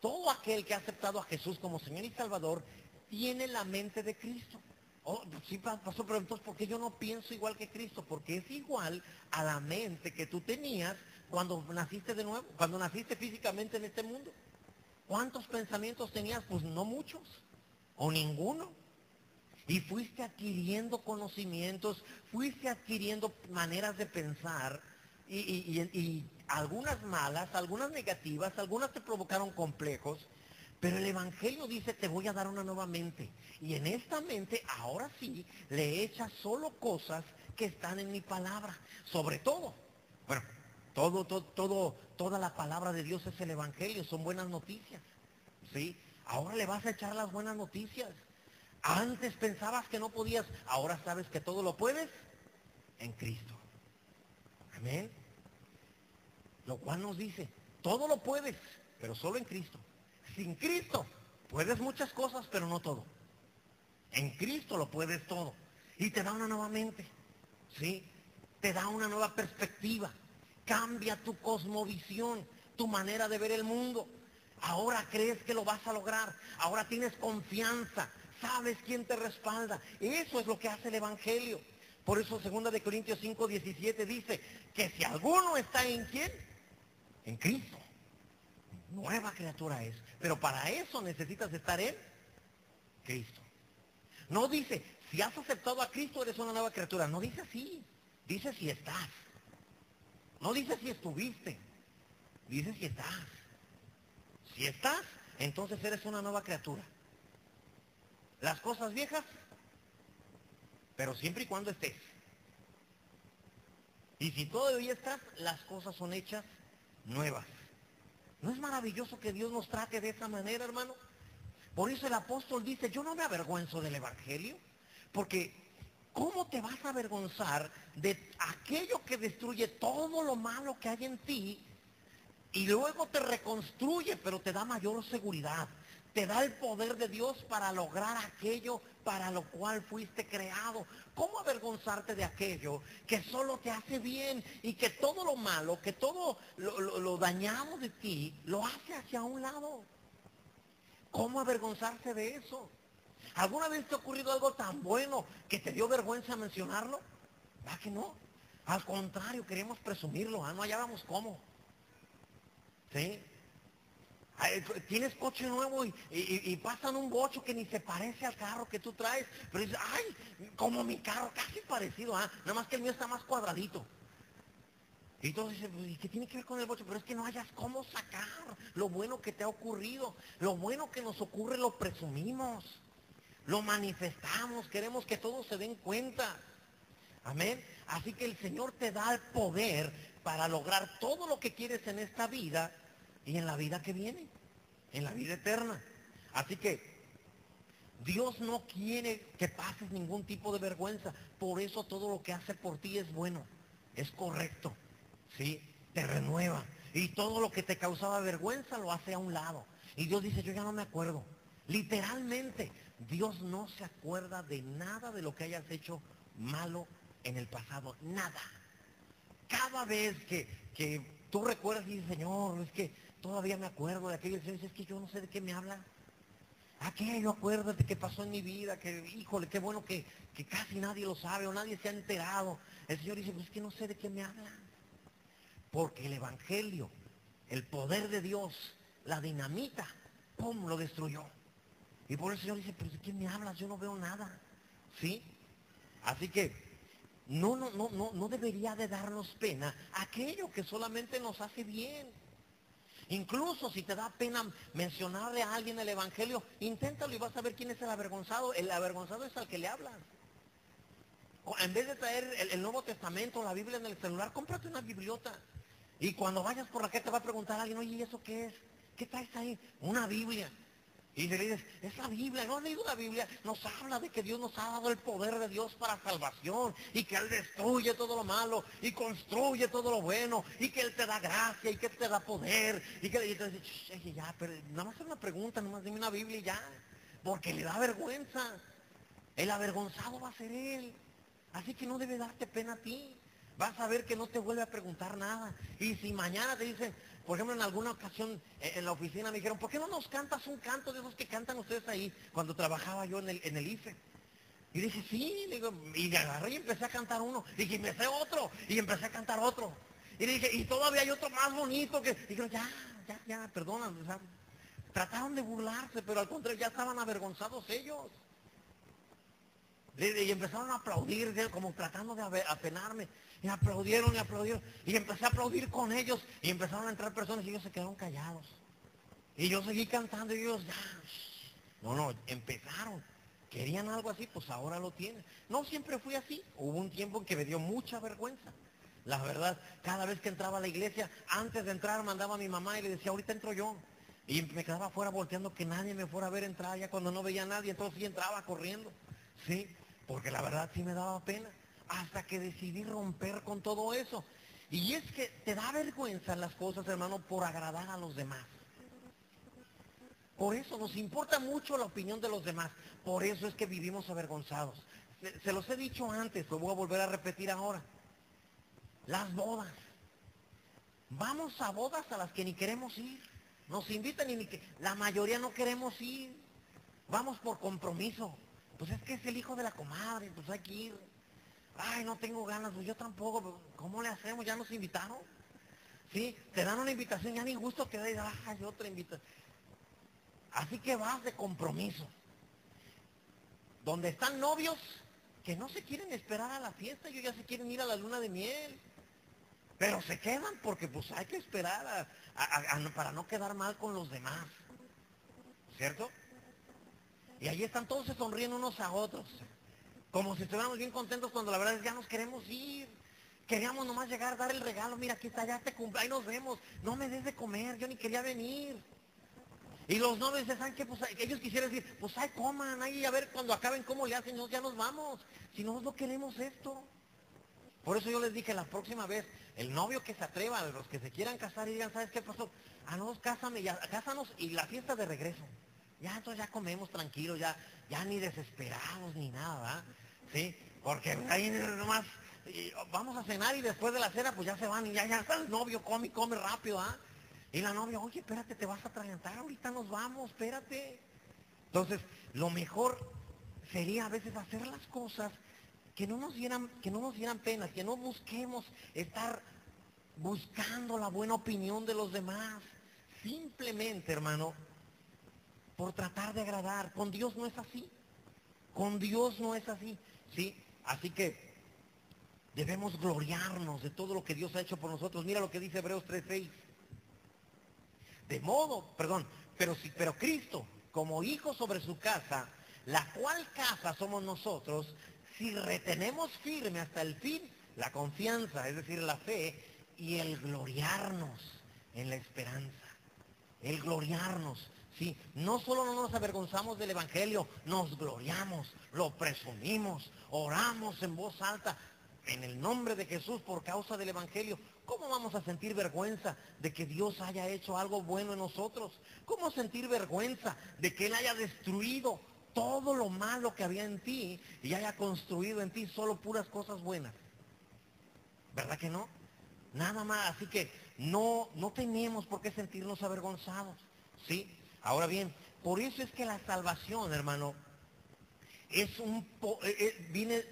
Todo aquel que ha aceptado a Jesús como Señor y Salvador tiene la mente de Cristo. Oh, sí, pastor, pero entonces, ¿por qué yo no pienso igual que Cristo? Porque es igual a la mente que tú tenías cuando naciste de nuevo, cuando naciste físicamente en este mundo. ¿Cuántos pensamientos tenías? Pues no muchos, o ninguno. Y fuiste adquiriendo conocimientos, fuiste adquiriendo maneras de pensar, y algunas malas, algunas negativas, algunas te provocaron complejos, pero el Evangelio dice, te voy a dar una nueva mente. Y en esta mente, ahora sí, le echas solo cosas que están en mi palabra. Sobre todo, bueno, toda la palabra de Dios es el Evangelio, son buenas noticias. ¿Sí? Ahora le vas a echar las buenas noticias. Antes pensabas que no podías, ahora sabes que todo lo puedes en Cristo. Amén. Lo cual nos dice, todo lo puedes, pero solo en Cristo. Sin Cristo puedes muchas cosas, pero no todo. En Cristo lo puedes todo. Y te da una nueva mente, ¿sí? Te da una nueva perspectiva. Cambia tu cosmovisión, tu manera de ver el mundo. Ahora crees que lo vas a lograr. Ahora tienes confianza. Sabes quién te respalda. Eso es lo que hace el Evangelio. Por eso 2 de Corintios 5:17 dice que si alguno está en ¿quién? En Cristo. Nueva criatura es. Pero para eso necesitas estar en Cristo. No dice, si has aceptado a Cristo eres una nueva criatura. No dice así. Dice si estás. No dice si estuviste. Dice si estás. Si estás, entonces eres una nueva criatura. Las cosas viejas, pero siempre y cuando estés. Y si todavía estás, las cosas son hechas nuevas. ¿No es maravilloso que Dios nos trate de esa manera, hermano? Por eso el apóstol dice, yo no me avergüenzo del Evangelio, porque ¿cómo te vas a avergonzar de aquello que destruye todo lo malo que hay en ti y luego te reconstruye, pero te da mayor seguridad? Te da el poder de Dios para lograr aquello para lo cual fuiste creado. ¿Cómo avergonzarte de aquello que solo te hace bien y que todo lo malo, que todo lo dañado de ti, lo hace hacia un lado? ¿Cómo avergonzarse de eso? ¿Alguna vez te ha ocurrido algo tan bueno que te dio vergüenza mencionarlo? ¿Va que no? Al contrario, queremos presumirlo, no hallábamos cómo. ¿Sí? Tienes coche nuevo y pasan un bocho que ni se parece al carro que tú traes, pero dices, ay, como mi carro, casi parecido, nada más que el mío está más cuadradito. Y todos dicen, pues, ¿y qué tiene que ver con el bocho? Pero es que no hayas cómo sacar lo bueno que te ha ocurrido. Lo bueno que nos ocurre lo presumimos, lo manifestamos, queremos que todos se den cuenta. Amén. Así que el Señor te da el poder para lograr todo lo que quieres en esta vida y en la vida que viene, en la vida eterna. Así que Dios no quiere que pases ningún tipo de vergüenza. Por eso todo lo que hace por ti es bueno, es correcto. ¿Sí? Te renueva. Y todo lo que te causaba vergüenza lo hace a un lado. Y Dios dice, yo ya no me acuerdo. Literalmente, Dios no se acuerda de nada de lo que hayas hecho malo en el pasado. Nada. Cada vez que tú recuerdas y dices, Señor, es que todavía me acuerdo de aquello. Y dices, es que yo no sé de qué me habla. Aquello, acuérdate que pasó en mi vida, que, híjole, qué bueno que casi nadie lo sabe o nadie se ha enterado. El Señor dice, pues es que no sé de qué me habla. Porque el Evangelio, el poder de Dios, la dinamita, ¡pum!, lo destruyó. Y por eso el Señor dice, pero ¿de quién me hablas? Yo no veo nada. ¿Sí? Así que no debería de darnos pena aquello que solamente nos hace bien. Incluso si te da pena mencionarle a alguien el Evangelio, inténtalo y vas a ver quién es el avergonzado. El avergonzado es al que le hablas. En vez de traer el Nuevo Testamento, la Biblia en el celular, cómprate una bibliota. Y cuando vayas por la calle te va a preguntar a alguien, oye, ¿y eso qué es? ¿Qué traes ahí? Una Biblia. Y le dices, es la Biblia, ¿no has leído la Biblia? Nos habla de que Dios nos ha dado el poder de Dios para salvación y que Él destruye todo lo malo y construye todo lo bueno y que Él te da gracia y que Él te da poder y que y te dice, ya, pero nada más es una pregunta, nada más dime una Biblia y ya, porque le da vergüenza. El avergonzado va a ser Él. Así que no debe darte pena a ti. Vas a ver que no te vuelve a preguntar nada. Y si mañana te dicen, por ejemplo, en alguna ocasión en la oficina me dijeron, ¿por qué no nos cantas un canto de esos que cantan ustedes ahí? Cuando trabajaba yo en el IFE. Y dije, sí, le digo, y agarré y empecé a cantar uno. Y dije, me sé otro. Y empecé a cantar otro. Y le dije, y todavía hay otro más bonito que. Y dijeron, ya, perdona. O sea, trataron de burlarse, pero al contrario, ya estaban avergonzados ellos. Y empezaron a aplaudir, como tratando de apenarme. Y aplaudieron. Y empecé a aplaudir con ellos. Y empezaron a entrar personas y ellos se quedaron callados. Y yo seguí cantando y ellos ya. No, empezaron. Querían algo así, pues ahora lo tienen. No siempre fui así. Hubo un tiempo en que me dio mucha vergüenza. La verdad, cada vez que entraba a la iglesia, antes de entrar mandaba a mi mamá y le decía, ahorita entro yo. Y me quedaba afuera volteando que nadie me fuera a ver entrar ya cuando no veía a nadie. Entonces sí entraba corriendo. Sí, porque la verdad sí me daba pena. Hasta que decidí romper con todo eso. Y es que te da vergüenza las cosas, hermano, por agradar a los demás. Por eso nos importa mucho la opinión de los demás. Por eso es que vivimos avergonzados. Se los he dicho antes, lo voy a volver a repetir ahora. Las bodas. Vamos a bodas a las que ni queremos ir. Nos invitan y la mayoría no queremos ir. Vamos por compromiso. Pues es que es el hijo de la comadre, pues hay que ir. Ay, no tengo ganas, pues yo tampoco. Pues, ¿cómo le hacemos? ¿Ya nos invitaron? Sí, te dan una invitación, ya ni gusto que da y hay otra invitación. Así que vas de compromiso. Donde están novios que no se quieren esperar a la fiesta, ellos ya se quieren ir a la luna de miel. Pero se quedan porque pues hay que esperar para no quedar mal con los demás. ¿Cierto? Y ahí están todos se sonriendo unos a otros. Como si estuviéramos bien contentos cuando la verdad es que ya nos queremos ir. Queríamos nomás llegar, dar el regalo. Mira, aquí está, ya te cumple, ahí nos vemos. No me des de comer, yo ni quería venir. Y los novios ¿saben qué? Pues ellos quisieran decir, pues ahí coman, ahí a ver cuando acaben cómo le hacen, ya nos vamos. Si nosotros no queremos esto. Por eso yo les dije la próxima vez, el novio que se atreva, los que se quieran casar y digan, ¿sabes qué pasó? Ah, no, cásame, ya, cásanos y la fiesta de regreso. Ya, entonces ya comemos tranquilos, ya ni desesperados ni nada, ¿verdad? ¿Sí? Porque ahí nomás, vamos a cenar y después de la cena pues ya se van y ya está el novio, come rápido, ¿ah? Y la novia, oye, espérate, te vas a atragantar, ahorita nos vamos, espérate. Entonces, lo mejor sería a veces hacer las cosas que no nos dieran pena, que no busquemos estar buscando la buena opinión de los demás. Simplemente, hermano, por tratar de agradar. Con Dios no es así. Con Dios no es así. ¿Sí? Así que debemos gloriarnos de todo lo que Dios ha hecho por nosotros. Mira lo que dice Hebreos 3:6. De modo, perdón, pero Cristo, como hijo sobre su casa, la cual casa somos nosotros, si retenemos firme hasta el fin la confianza, es decir, la fe, y el gloriarnos en la esperanza. El gloriarnos, sí. No solo no nos avergonzamos del Evangelio, nos gloriamos, lo presumimos, oramos en voz alta en el nombre de Jesús por causa del Evangelio. ¿Cómo vamos a sentir vergüenza de que Dios haya hecho algo bueno en nosotros? ¿Cómo sentir vergüenza de que Él haya destruido todo lo malo que había en ti y haya construido en ti solo puras cosas buenas? ¿Verdad que no? Nada más, así que no tenemos por qué sentirnos avergonzados, ¿sí? Ahora bien, por eso es que la salvación, hermano, viene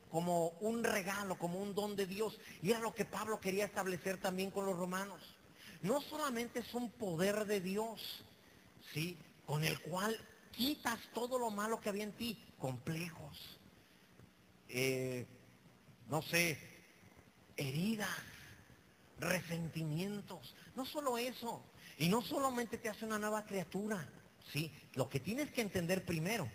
como un regalo, como un don de Dios. Y era lo que Pablo quería establecer también con los romanos. No solamente es un poder de Dios, ¿sí? Con el cual quitas todo lo malo que había en ti, complejos, no sé, heridas, resentimientos. No solo eso, y no solamente te hace una nueva criatura, ¿sí? Lo que tienes que entender primero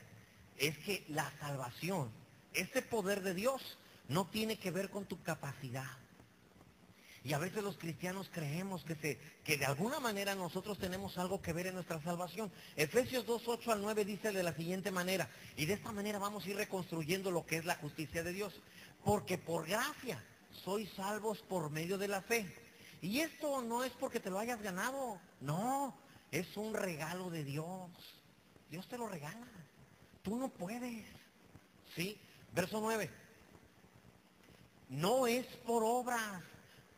es que la salvación, este poder de Dios, no tiene que ver con tu capacidad. Y a veces los cristianos creemos que de alguna manera nosotros tenemos algo que ver en nuestra salvación. Efesios 2:8-9 dice de la siguiente manera, y de esta manera vamos a ir reconstruyendo lo que es la justicia de Dios. Porque por gracia sois salvos por medio de la fe. Y esto no es porque te lo hayas ganado, no, es un regalo de Dios. Dios te lo regala, tú no puedes, ¿sí? Verso 9. No es por obras,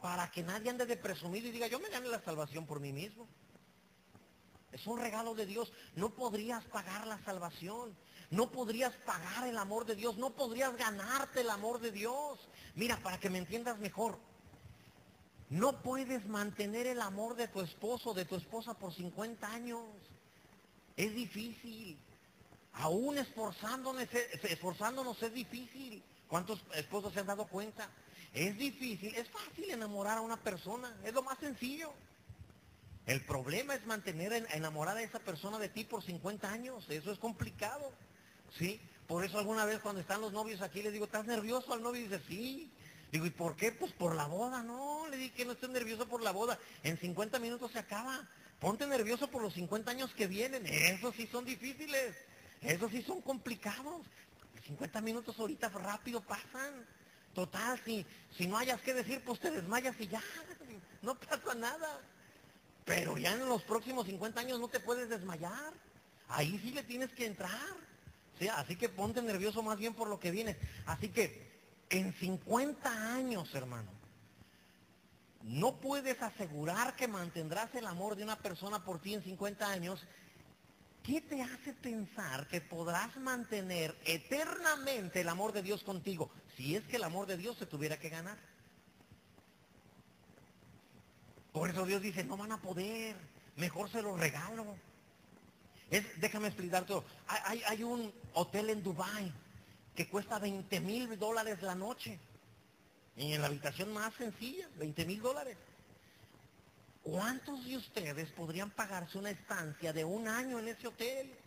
para que nadie ande de presumido y diga, yo me gané la salvación por mí mismo. Es un regalo de Dios. No podrías pagar la salvación. No podrías pagar el amor de Dios. No podrías ganarte el amor de Dios. Mira, para que me entiendas mejor. No puedes mantener el amor de tu esposo o de tu esposa por 50 años. Es difícil. Aún esforzándonos es difícil. ¿Cuántos esposos se han dado cuenta? Es difícil, es fácil enamorar a una persona, es lo más sencillo. El problema es mantener enamorada a esa persona de ti por 50 años, eso es complicado, ¿sí? Por eso alguna vez cuando están los novios aquí les digo, ¿estás nervioso al novio? Y dice, sí. Digo, ¿y por qué? Pues por la boda. No, le dije que no estés nervioso por la boda, en 50 minutos se acaba. Ponte nervioso por los 50 años que vienen, esos sí son difíciles, esos sí son complicados. 50 minutos ahorita rápido pasan. Total, si no hayas que decir, pues te desmayas y ya, no pasa nada. Pero ya en los próximos 50 años no te puedes desmayar. Ahí sí le tienes que entrar. ¿Sí? Así que ponte nervioso más bien por lo que viene. Así que en 50 años, hermano, no puedes asegurar que mantendrás el amor de una persona por ti en 50 años. ¿Qué te hace pensar que podrás mantener eternamente el amor de Dios contigo? Si es que el amor de Dios se tuviera que ganar. Por eso Dios dice, no van a poder, mejor se los regalo. Déjame explicar todo. Hay un hotel en Dubái que cuesta $20,000 la noche. Y en la habitación más sencilla, $20,000. ¿Cuántos de ustedes podrían pagarse una estancia de un año en ese hotel?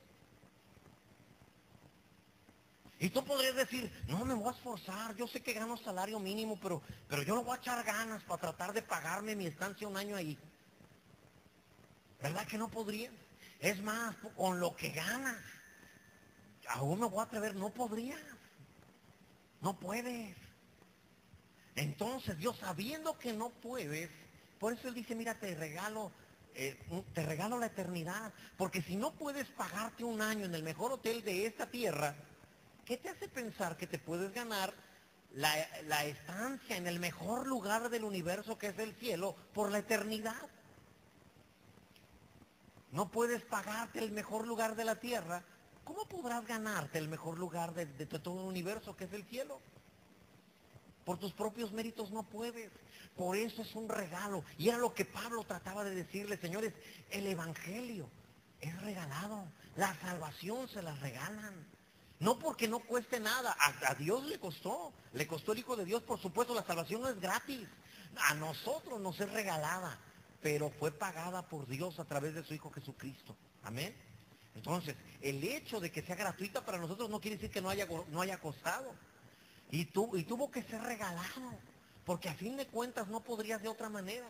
Y tú podrías decir, no, me voy a esforzar, yo sé que gano salario mínimo, pero yo no voy a echar ganas para tratar de pagarme mi estancia un año ahí. ¿Verdad que no podría? Es más, con lo que ganas, aún me voy a atrever, no podrías, no puedes. Entonces Dios, sabiendo que no puedes, por eso Él dice, mira, te regalo la eternidad, porque si no puedes pagarte un año en el mejor hotel de esta tierra, ¿qué te hace pensar que te puedes ganar la estancia en el mejor lugar del universo, que es el cielo, por la eternidad? No puedes pagarte el mejor lugar de la tierra. ¿Cómo podrás ganarte el mejor lugar de todo el universo, que es el cielo? Por tus propios méritos no puedes. Por eso es un regalo. Y era lo que Pablo trataba de decirle, señores, el evangelio es regalado. La salvación se la regalan. No porque no cueste nada. A Dios le costó el Hijo de Dios, por supuesto. La salvación no es gratis. A nosotros nos es regalada, pero fue pagada por Dios a través de su Hijo Jesucristo. Amén. Entonces, el hecho de que sea gratuita para nosotros no quiere decir que no haya costado. Y tuvo que ser regalado, porque a fin de cuentas no podrías de otra manera.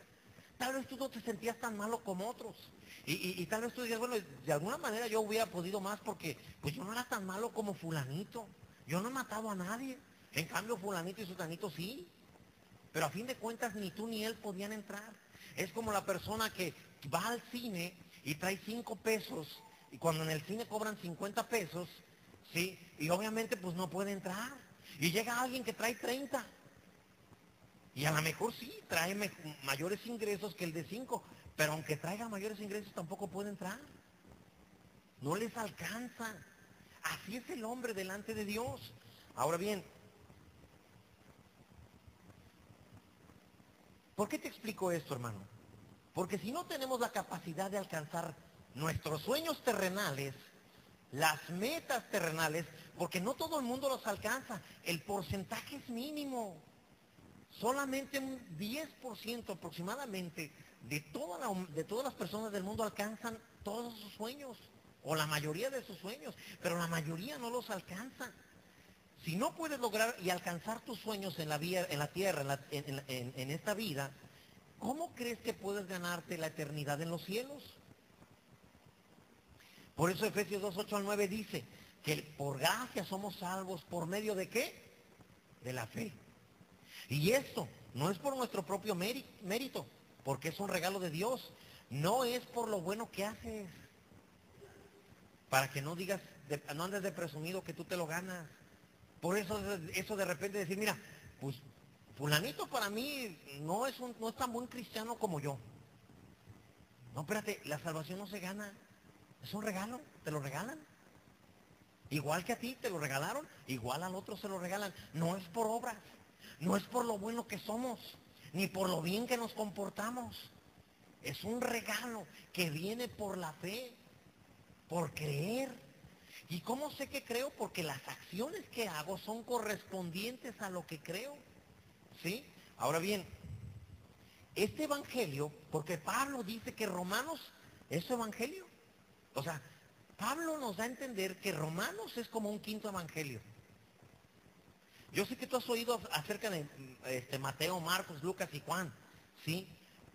Tal vez tú no te sentías tan malo como otros. Y tal vez tú digas, bueno, de alguna manera yo hubiera podido más porque pues yo no era tan malo como fulanito. Yo no he matado a nadie. En cambio, fulanito y sutanito sí. Pero a fin de cuentas ni tú ni él podían entrar. Es como la persona que va al cine y trae 5 pesos y cuando en el cine cobran 50 pesos, ¿sí? Y obviamente pues no puede entrar. Y llega alguien que trae 30. Y a lo mejor sí, trae mayores ingresos que el de 5. Pero aunque traiga mayores ingresos tampoco puede entrar. No les alcanza. Así es el hombre delante de Dios. Ahora bien, ¿por qué te explico esto, hermano? Porque si no tenemos la capacidad de alcanzar nuestros sueños terrenales, las metas terrenales, porque no todo el mundo los alcanza, el porcentaje es mínimo. Solamente un 10% aproximadamente de todas las personas del mundo alcanzan todos sus sueños, o la mayoría de sus sueños, pero la mayoría no los alcanza. Si no puedes lograr y alcanzar tus sueños en la tierra, en esta vida, ¿cómo crees que puedes ganarte la eternidad en los cielos? Por eso Efesios 2, 8 al 9 dice que por gracia somos salvos, ¿por medio de qué? De la fe. Y esto no es por nuestro propio mérito, porque es un regalo de Dios. No es por lo bueno que haces. Para que no digas, no andes de presumido que tú te lo ganas. Por eso de repente decir, mira, pues fulanito para mí no es tan buen cristiano como yo. No, espérate, la salvación no se gana. Es un regalo, te lo regalan. Igual que a ti te lo regalaron, igual al otro se lo regalan. No es por obras, no es por lo bueno que somos, ni por lo bien que nos comportamos. Es un regalo que viene por la fe, por creer. ¿Y cómo sé que creo? Porque las acciones que hago son correspondientes a lo que creo. ¿Sí? Ahora bien, este evangelio, porque Pablo dice que Romanos es su evangelio. O sea, Pablo nos da a entender que Romanos es como un quinto evangelio. Yo sé que tú has oído acerca de Mateo, Marcos, Lucas y Juan, ¿sí?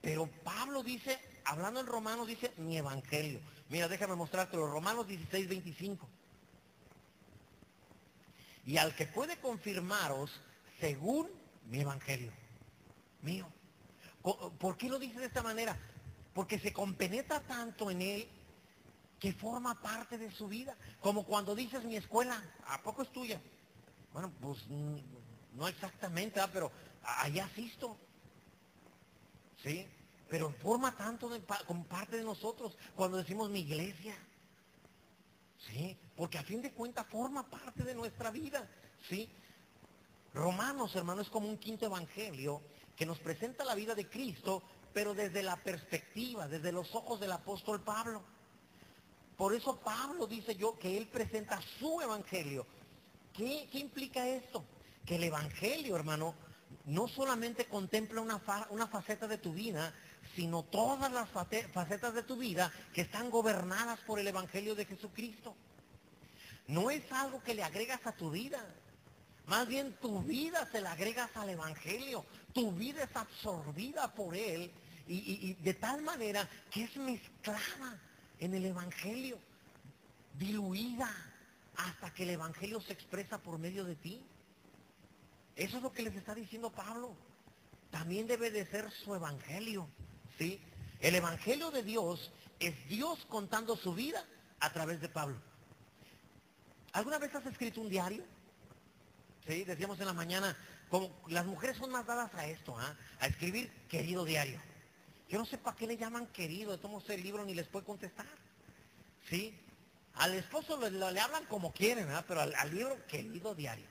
Pero Pablo dice, hablando en Romanos, dice mi evangelio. Mira, déjame mostrártelo, Romanos 16, 25. Y al que puede confirmaros según mi evangelio, mío. ¿Por qué lo dice de esta manera? Porque se compenetra tanto en él que forma parte de su vida. Como cuando dices mi escuela, ¿a poco es tuya? Bueno, pues no exactamente, pero allá asisto. ¿Sí? Pero forma tanto como parte de nosotros cuando decimos mi iglesia. ¿Sí? Porque a fin de cuentas forma parte de nuestra vida. ¿Sí? Romanos, hermano, es como un quinto evangelio que nos presenta la vida de Cristo, pero desde la perspectiva, desde los ojos del apóstol Pablo. Por eso Pablo dice yo que él presenta su evangelio. ¿Qué implica esto? Que el evangelio, hermano, no solamente contempla una faceta de tu vida, sino todas las facetas de tu vida que están gobernadas por el evangelio de Jesucristo. No es algo que le agregas a tu vida. Más bien tu vida se la agregas al evangelio. Tu vida es absorbida por él y de tal manera que es mezclada en el evangelio, diluida hasta que el evangelio se expresa por medio de ti. Eso es lo que les está diciendo Pablo. También debe de ser su evangelio, ¿sí? El evangelio de Dios es Dios contando su vida a través de Pablo. ¿Alguna vez has escrito un diario? Sí, decíamos en la mañana, como las mujeres son más dadas a esto, a escribir querido diario. Yo no sé para qué le llaman querido, de todos el libro ni les puede contestar. ¿Sí? Al esposo le hablan como quieren, pero al libro querido diario.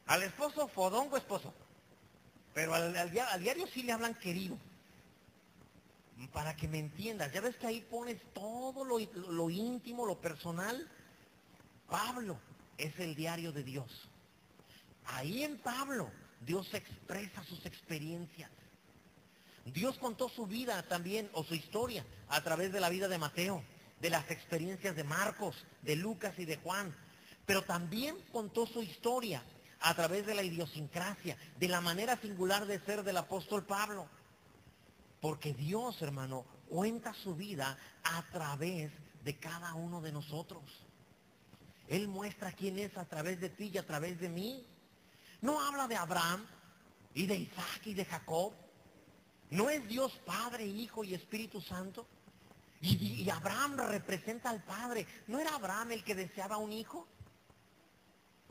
Al esposo, fodongo esposo. Pero al diario sí le hablan querido. Para que me entiendas, ya ves que ahí pones todo lo íntimo, lo personal. Pablo es el diario de Dios. Ahí en Pablo, Dios expresa sus experiencias. Dios contó su vida también, o su historia, a través de la vida de Mateo, de las experiencias de Marcos, de Lucas y de Juan. Pero también contó su historia a través de la idiosincrasia, de la manera singular de ser del apóstol Pablo. Porque Dios, hermano, cuenta su vida a través de cada uno de nosotros. Él muestra quién es a través de ti y a través de mí. No habla de Abraham y de Isaac y de Jacob. ¿No es Dios Padre, Hijo y Espíritu Santo? Y Abraham representa al Padre. ¿No era Abraham el que deseaba un hijo?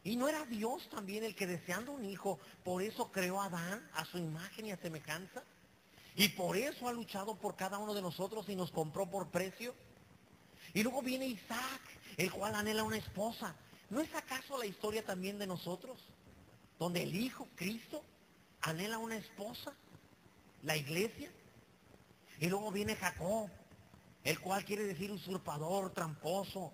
¿Y no era Dios también el que deseando un hijo, por eso creó a Adán a su imagen y a semejanza? Y por eso ha luchado por cada uno de nosotros y nos compró por precio. Y luego viene Isaac, el cual anhela una esposa. ¿No es acaso la historia también de nosotros? Donde el Hijo, Cristo, anhela una esposa, la iglesia. Y luego viene Jacob, el cual quiere decir usurpador, tramposo,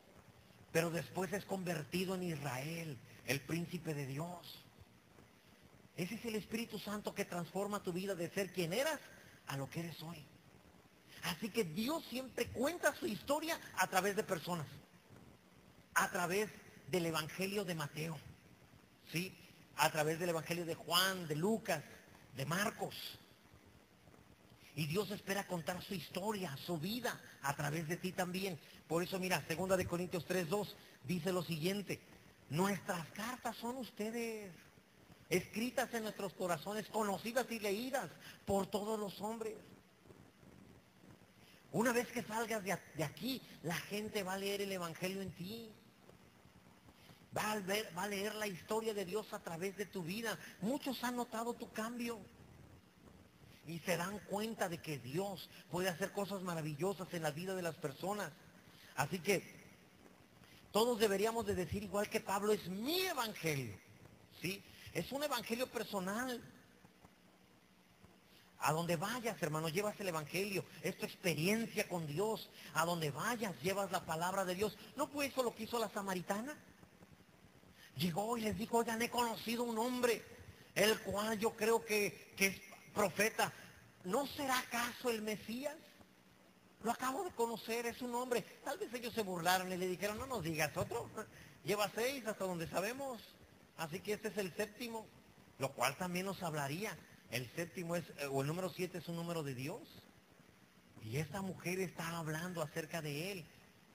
pero después es convertido en Israel, el príncipe de Dios. Ese es el Espíritu Santo que transforma tu vida de ser quien eras a lo que eres hoy. Así que Dios siempre cuenta su historia a través de personas, a través del Evangelio de Mateo, ¿sí? A través del Evangelio de Juan, de Lucas, de Marcos. Y Dios espera contar su historia, su vida, a través de ti también. Por eso, mira, 2 Corintios 3:2 dice lo siguiente: nuestras cartas son ustedes, escritas en nuestros corazones, conocidas y leídas por todos los hombres. Una vez que salgas de aquí, la gente va a leer el Evangelio en ti. Va a leer la historia de Dios a través de tu vida. Muchos han notado tu cambio. Y se dan cuenta de que Dios puede hacer cosas maravillosas en la vida de las personas. Así que todos deberíamos de decir igual que Pablo: es mi evangelio, ¿sí? Es un evangelio personal. A donde vayas, hermano, llevas el evangelio. Es tu experiencia con Dios. A donde vayas, llevas la palabra de Dios. ¿No fue eso lo que hizo la samaritana? Llegó y les dijo: oigan, he conocido un hombre, el cual yo creo que es profeta. ¿No será acaso el Mesías? Lo acabo de conocer, es un hombre. Tal vez ellos se burlaron y le dijeron: no nos digas otro. Lleva 6 hasta donde sabemos. Así que este es el séptimo. Lo cual también nos hablaría. El séptimo es, o el número 7 es un número de Dios. Y esta mujer está hablando acerca de él.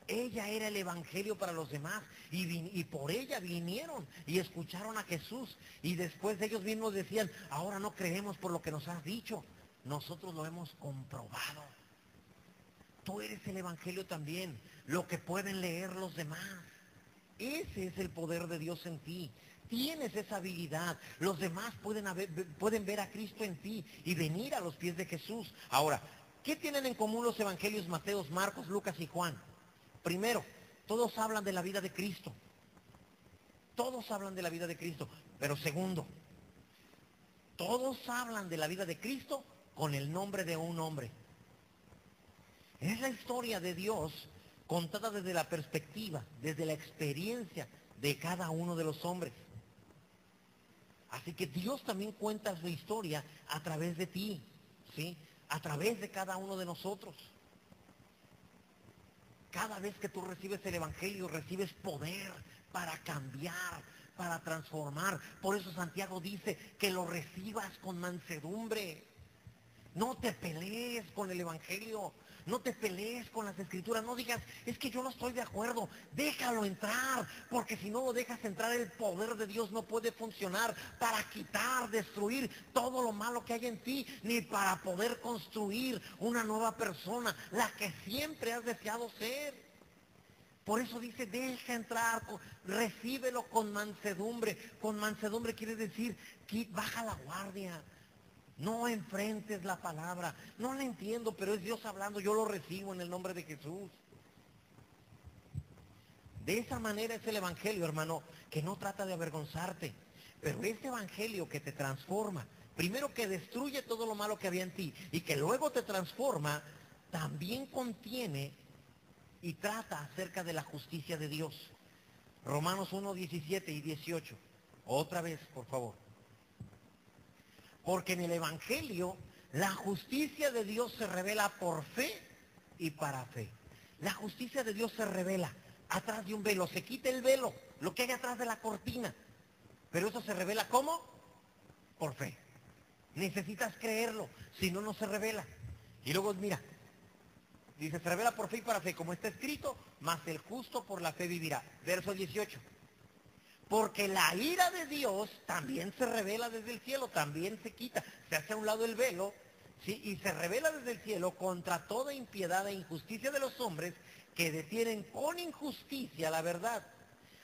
Ella era el evangelio para los demás. Y por ella vinieron y escucharon a Jesús. Y después de ellos mismos decían: ahora no creemos por lo que nos has dicho. Nosotros lo hemos comprobado. Tú eres el evangelio también, lo que pueden leer los demás. Ese es el poder de Dios en ti. Tienes esa habilidad. Los demás pueden ver a Cristo en ti y venir a los pies de Jesús. Ahora, ¿qué tienen en común los evangelios Mateo, Marcos, Lucas y Juan? Primero, todos hablan de la vida de Cristo. Todos hablan de la vida de Cristo. Pero segundo, todos hablan de la vida de Cristo con el nombre de un hombre. Es la historia de Dios contada desde la perspectiva, desde la experiencia de cada uno de los hombres. Así que Dios también cuenta su historia a través de ti, ¿sí? A través de cada uno de nosotros. Cada vez que tú recibes el evangelio, recibes poder para cambiar, para transformar. Por eso Santiago dice que lo recibas con mansedumbre. No te pelees con el evangelio. No te pelees con las escrituras. No digas: es que yo no estoy de acuerdo. Déjalo entrar. Porque si no lo dejas entrar, el poder de Dios no puede funcionar para quitar, destruir todo lo malo que hay en ti, ni para poder construir una nueva persona, la que siempre has deseado ser. Por eso dice: deja entrar, recíbelo con mansedumbre. Con mansedumbre quiere decir que baja la guardia. No enfrentes la palabra. No la entiendo, pero es Dios hablando. Yo lo recibo en el nombre de Jesús. De esa manera es el evangelio, hermano, que no trata de avergonzarte. Pero este evangelio que te transforma, primero que destruye todo lo malo que había en ti y que luego te transforma, también contiene y trata acerca de la justicia de Dios. Romanos 1, 17 y 18. Otra vez, por favor. Porque en el evangelio la justicia de Dios se revela por fe y para fe. La justicia de Dios se revela atrás de un velo. Se quita el velo, lo que hay atrás de la cortina. Pero eso se revela ¿cómo? Por fe. Necesitas creerlo, si no, no se revela. Y luego mira, dice, se revela por fe y para fe, como está escrito, mas el justo por la fe vivirá. Verso 18. Porque la ira de Dios también se revela desde el cielo, también se quita, se hace a un lado el velo, ¿sí? Y se revela desde el cielo contra toda impiedad e injusticia de los hombres que detienen con injusticia la verdad.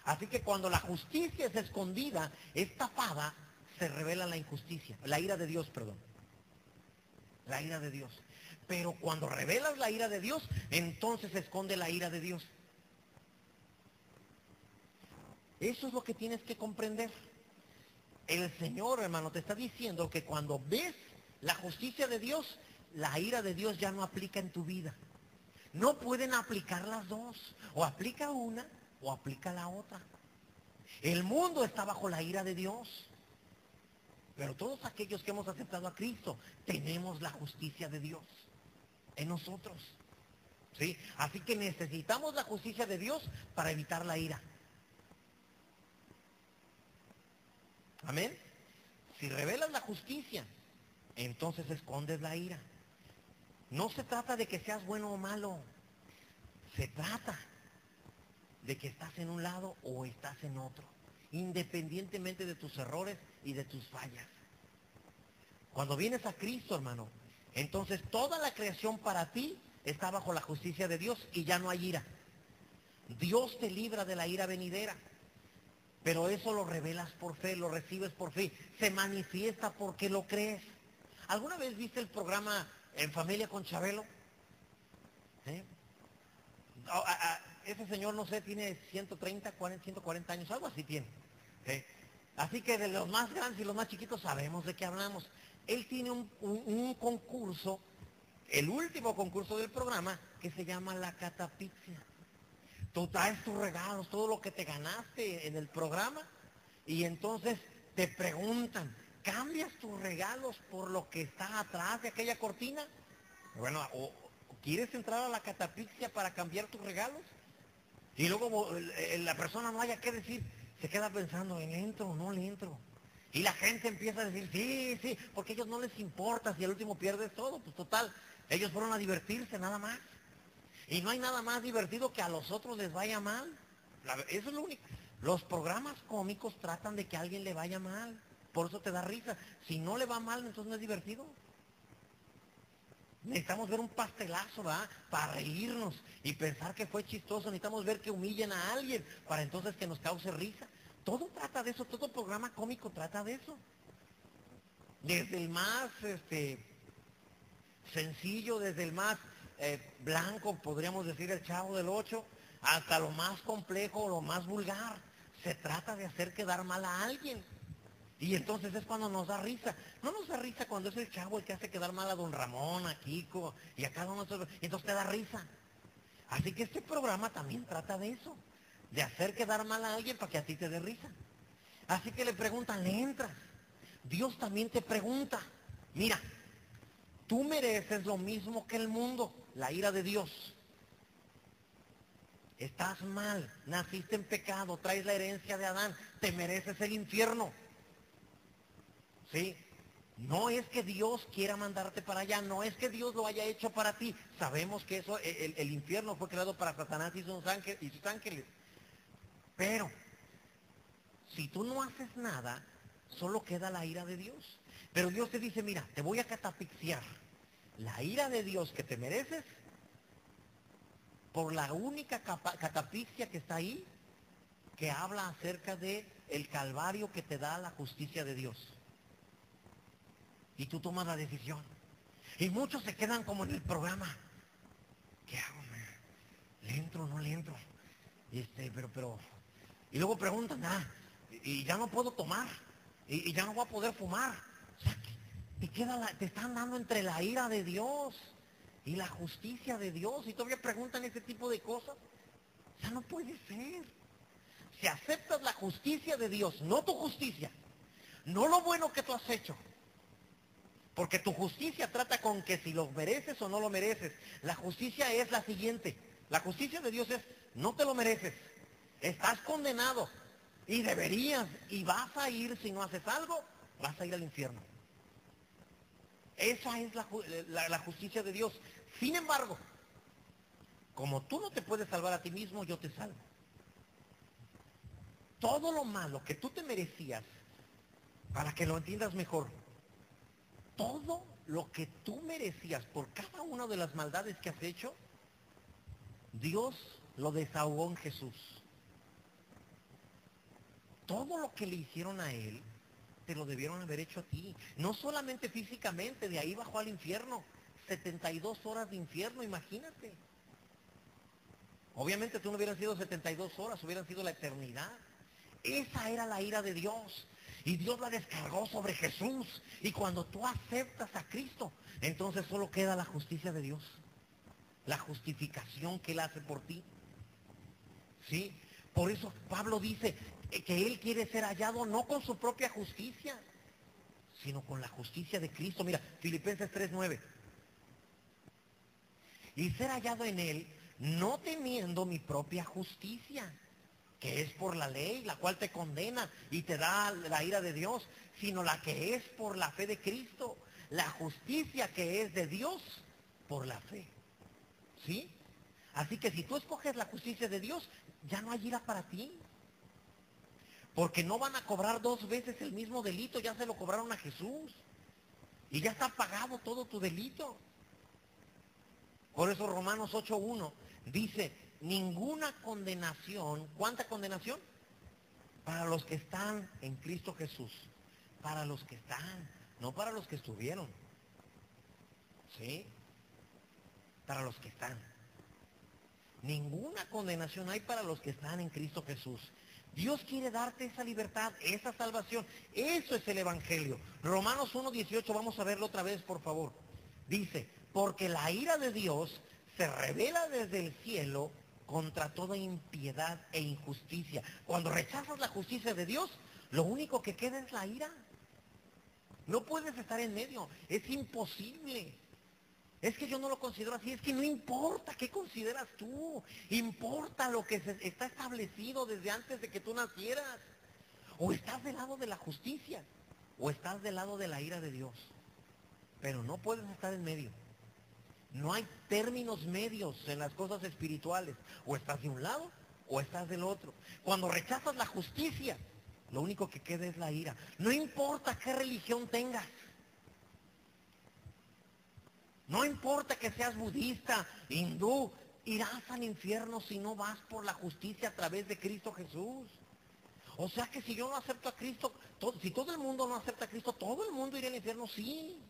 Así que cuando la justicia es escondida, es tapada, se revela la injusticia, la ira de Dios, perdón. La ira de Dios. Pero cuando revelas la ira de Dios, entonces se esconde la ira de Dios. Eso es lo que tienes que comprender. El Señor, hermano, te está diciendo que cuando ves la justicia de Dios, la ira de Dios ya no aplica en tu vida. No pueden aplicar las dos. O aplica una o aplica la otra. El mundo está bajo la ira de Dios. Pero todos aquellos que hemos aceptado a Cristo, tenemos la justicia de Dios en nosotros. ¿Sí? Así que necesitamos la justicia de Dios para evitar la ira. Amén. Si revelas la justicia, entonces escondes la ira. No se trata de que seas bueno o malo. Se trata de que estás en un lado o estás en otro, independientemente de tus errores y de tus fallas. Cuando vienes a Cristo, hermano, entonces toda la creación para ti está bajo la justicia de Dios y ya no hay ira. Dios te libra de la ira venidera. Pero eso lo revelas por fe, lo recibes por fe, se manifiesta porque lo crees. ¿Alguna vez viste el programa En Familia con Chabelo? ¿Eh? Ese señor, no sé, tiene 130, 40, 140 años, algo así tiene. ¿Eh? Así que de los más grandes y los más chiquitos sabemos de qué hablamos. Él tiene un concurso, el último concurso del programa, que se llama La Catapixia. Tú traes tus regalos, todo lo que te ganaste en el programa, y entonces te preguntan, ¿cambias tus regalos por lo que está atrás de aquella cortina? Bueno, o ¿quieres entrar a la catapixia para cambiar tus regalos? Y luego la persona no haya qué decir, se queda pensando, ¿le entro o no le entro? Y la gente empieza a decir, sí, sí, porque a ellos no les importa si al último pierdes todo, pues total, ellos fueron a divertirse nada más. Y no hay nada más divertido que a los otros les vaya mal. Eso es lo único. Los programas cómicos tratan de que a alguien le vaya mal. Por eso te da risa. Si no le va mal, entonces no es divertido. Necesitamos ver un pastelazo, ¿verdad? Para reírnos y pensar que fue chistoso. Necesitamos ver que humillen a alguien para entonces que nos cause risa. Todo trata de eso. Todo programa cómico trata de eso. Desde el más sencillo, desde el más blanco, podríamos decir el Chavo del Ocho, hasta lo más complejo, lo más vulgar. Se trata de hacer quedar mal a alguien. Y entonces es cuando nos da risa. No nos da risa cuando es el Chavo el que hace quedar mal a don Ramón, a Kiko y a cada uno de nosotros. Y entonces te da risa. Así que este programa también trata de eso. De hacer quedar mal a alguien para que a ti te dé risa. Así que le preguntan, ¿le entras? Dios también te pregunta, mira, tú mereces lo mismo que el mundo, la ira de Dios. Estás mal, naciste en pecado, traes la herencia de Adán, te mereces el infierno. ¿Sí? No es que Dios quiera mandarte para allá, no es que Dios lo haya hecho para ti. Sabemos que eso, el infierno fue creado para Satanás y sus ángeles. Pero, si tú no haces nada, solo queda la ira de Dios. Pero Dios te dice, mira, te voy a catafixiar. La ira de Dios que te mereces por la única catafixia que está ahí, que habla acerca de el calvario que te da la justicia de Dios. Y tú tomas la decisión. Y muchos se quedan como en el programa. ¿Qué hago? ¿Le entro o no le entro? Pero. Y luego preguntan, y ya no puedo tomar. y ya no voy a poder fumar. O sea, te están dando entre la ira de Dios y la justicia de Dios, y todavía preguntan ese tipo de cosas. O sea, no puede ser. Si aceptas la justicia de Dios, no tu justicia, no lo bueno que tú has hecho, porque tu justicia trata con que si lo mereces o no lo mereces. La justicia es la siguiente. La justicia de Dios es, no te lo mereces, estás condenado y deberías, y vas a ir, si no haces algo, vas a ir al infierno. Esa es la justicia de Dios. Sin embargo, como tú no te puedes salvar a ti mismo, yo te salvo. Todo lo malo que tú te merecías, para que lo entiendas mejor, todo lo que tú merecías por cada una de las maldades que has hecho, Dios lo desahogó en Jesús. Todo lo que le hicieron a él, te lo debieron haber hecho a ti. No solamente físicamente, de ahí bajó al infierno. 72 horas de infierno, imagínate. Obviamente tú no hubieran sido 72 horas, hubieran sido la eternidad. Esa era la ira de Dios. Y Dios la descargó sobre Jesús. Y cuando tú aceptas a Cristo, entonces solo queda la justicia de Dios. La justificación que Él hace por ti. ¿Sí? Por eso Pablo dice que Él quiere ser hallado no con su propia justicia, sino con la justicia de Cristo. Mira, Filipenses 3:9. Y ser hallado en Él, no teniendo mi propia justicia, que es por la ley, la cual te condena y te da la ira de Dios, sino la que es por la fe de Cristo, la justicia que es de Dios por la fe. ¿Sí? Así que si tú escoges la justicia de Dios, ya no hay ira para ti. Porque no van a cobrar 2 veces el mismo delito, ya se lo cobraron a Jesús. Y ya está pagado todo tu delito. Por eso Romanos 8:1 dice, ninguna condenación. ¿Cuánta condenación? Para los que están en Cristo Jesús. Para los que están, no para los que estuvieron. ¿Sí? Para los que están. Ninguna condenación hay para los que están en Cristo Jesús. Dios quiere darte esa libertad, esa salvación. Eso es el Evangelio. Romanos 1:18, vamos a verlo otra vez, por favor. Dice, porque la ira de Dios se revela desde el cielo contra toda impiedad e injusticia. Cuando rechazas la justicia de Dios, lo único que queda es la ira. No puedes estar en medio, es imposible. Es que yo no lo considero así, es que no importa qué consideras tú, importa lo que está establecido desde antes de que tú nacieras. O estás del lado de la justicia, o estás del lado de la ira de Dios. Pero no puedes estar en medio. No hay términos medios en las cosas espirituales. O estás de un lado, o estás del otro. Cuando rechazas la justicia, lo único que queda es la ira. No importa qué religión tengas. No importa que seas budista, hindú, irás al infierno si no vas por la justicia a través de Cristo Jesús. O sea que si yo no acepto a Cristo, si todo el mundo no acepta a Cristo, todo el mundo irá al infierno, sí.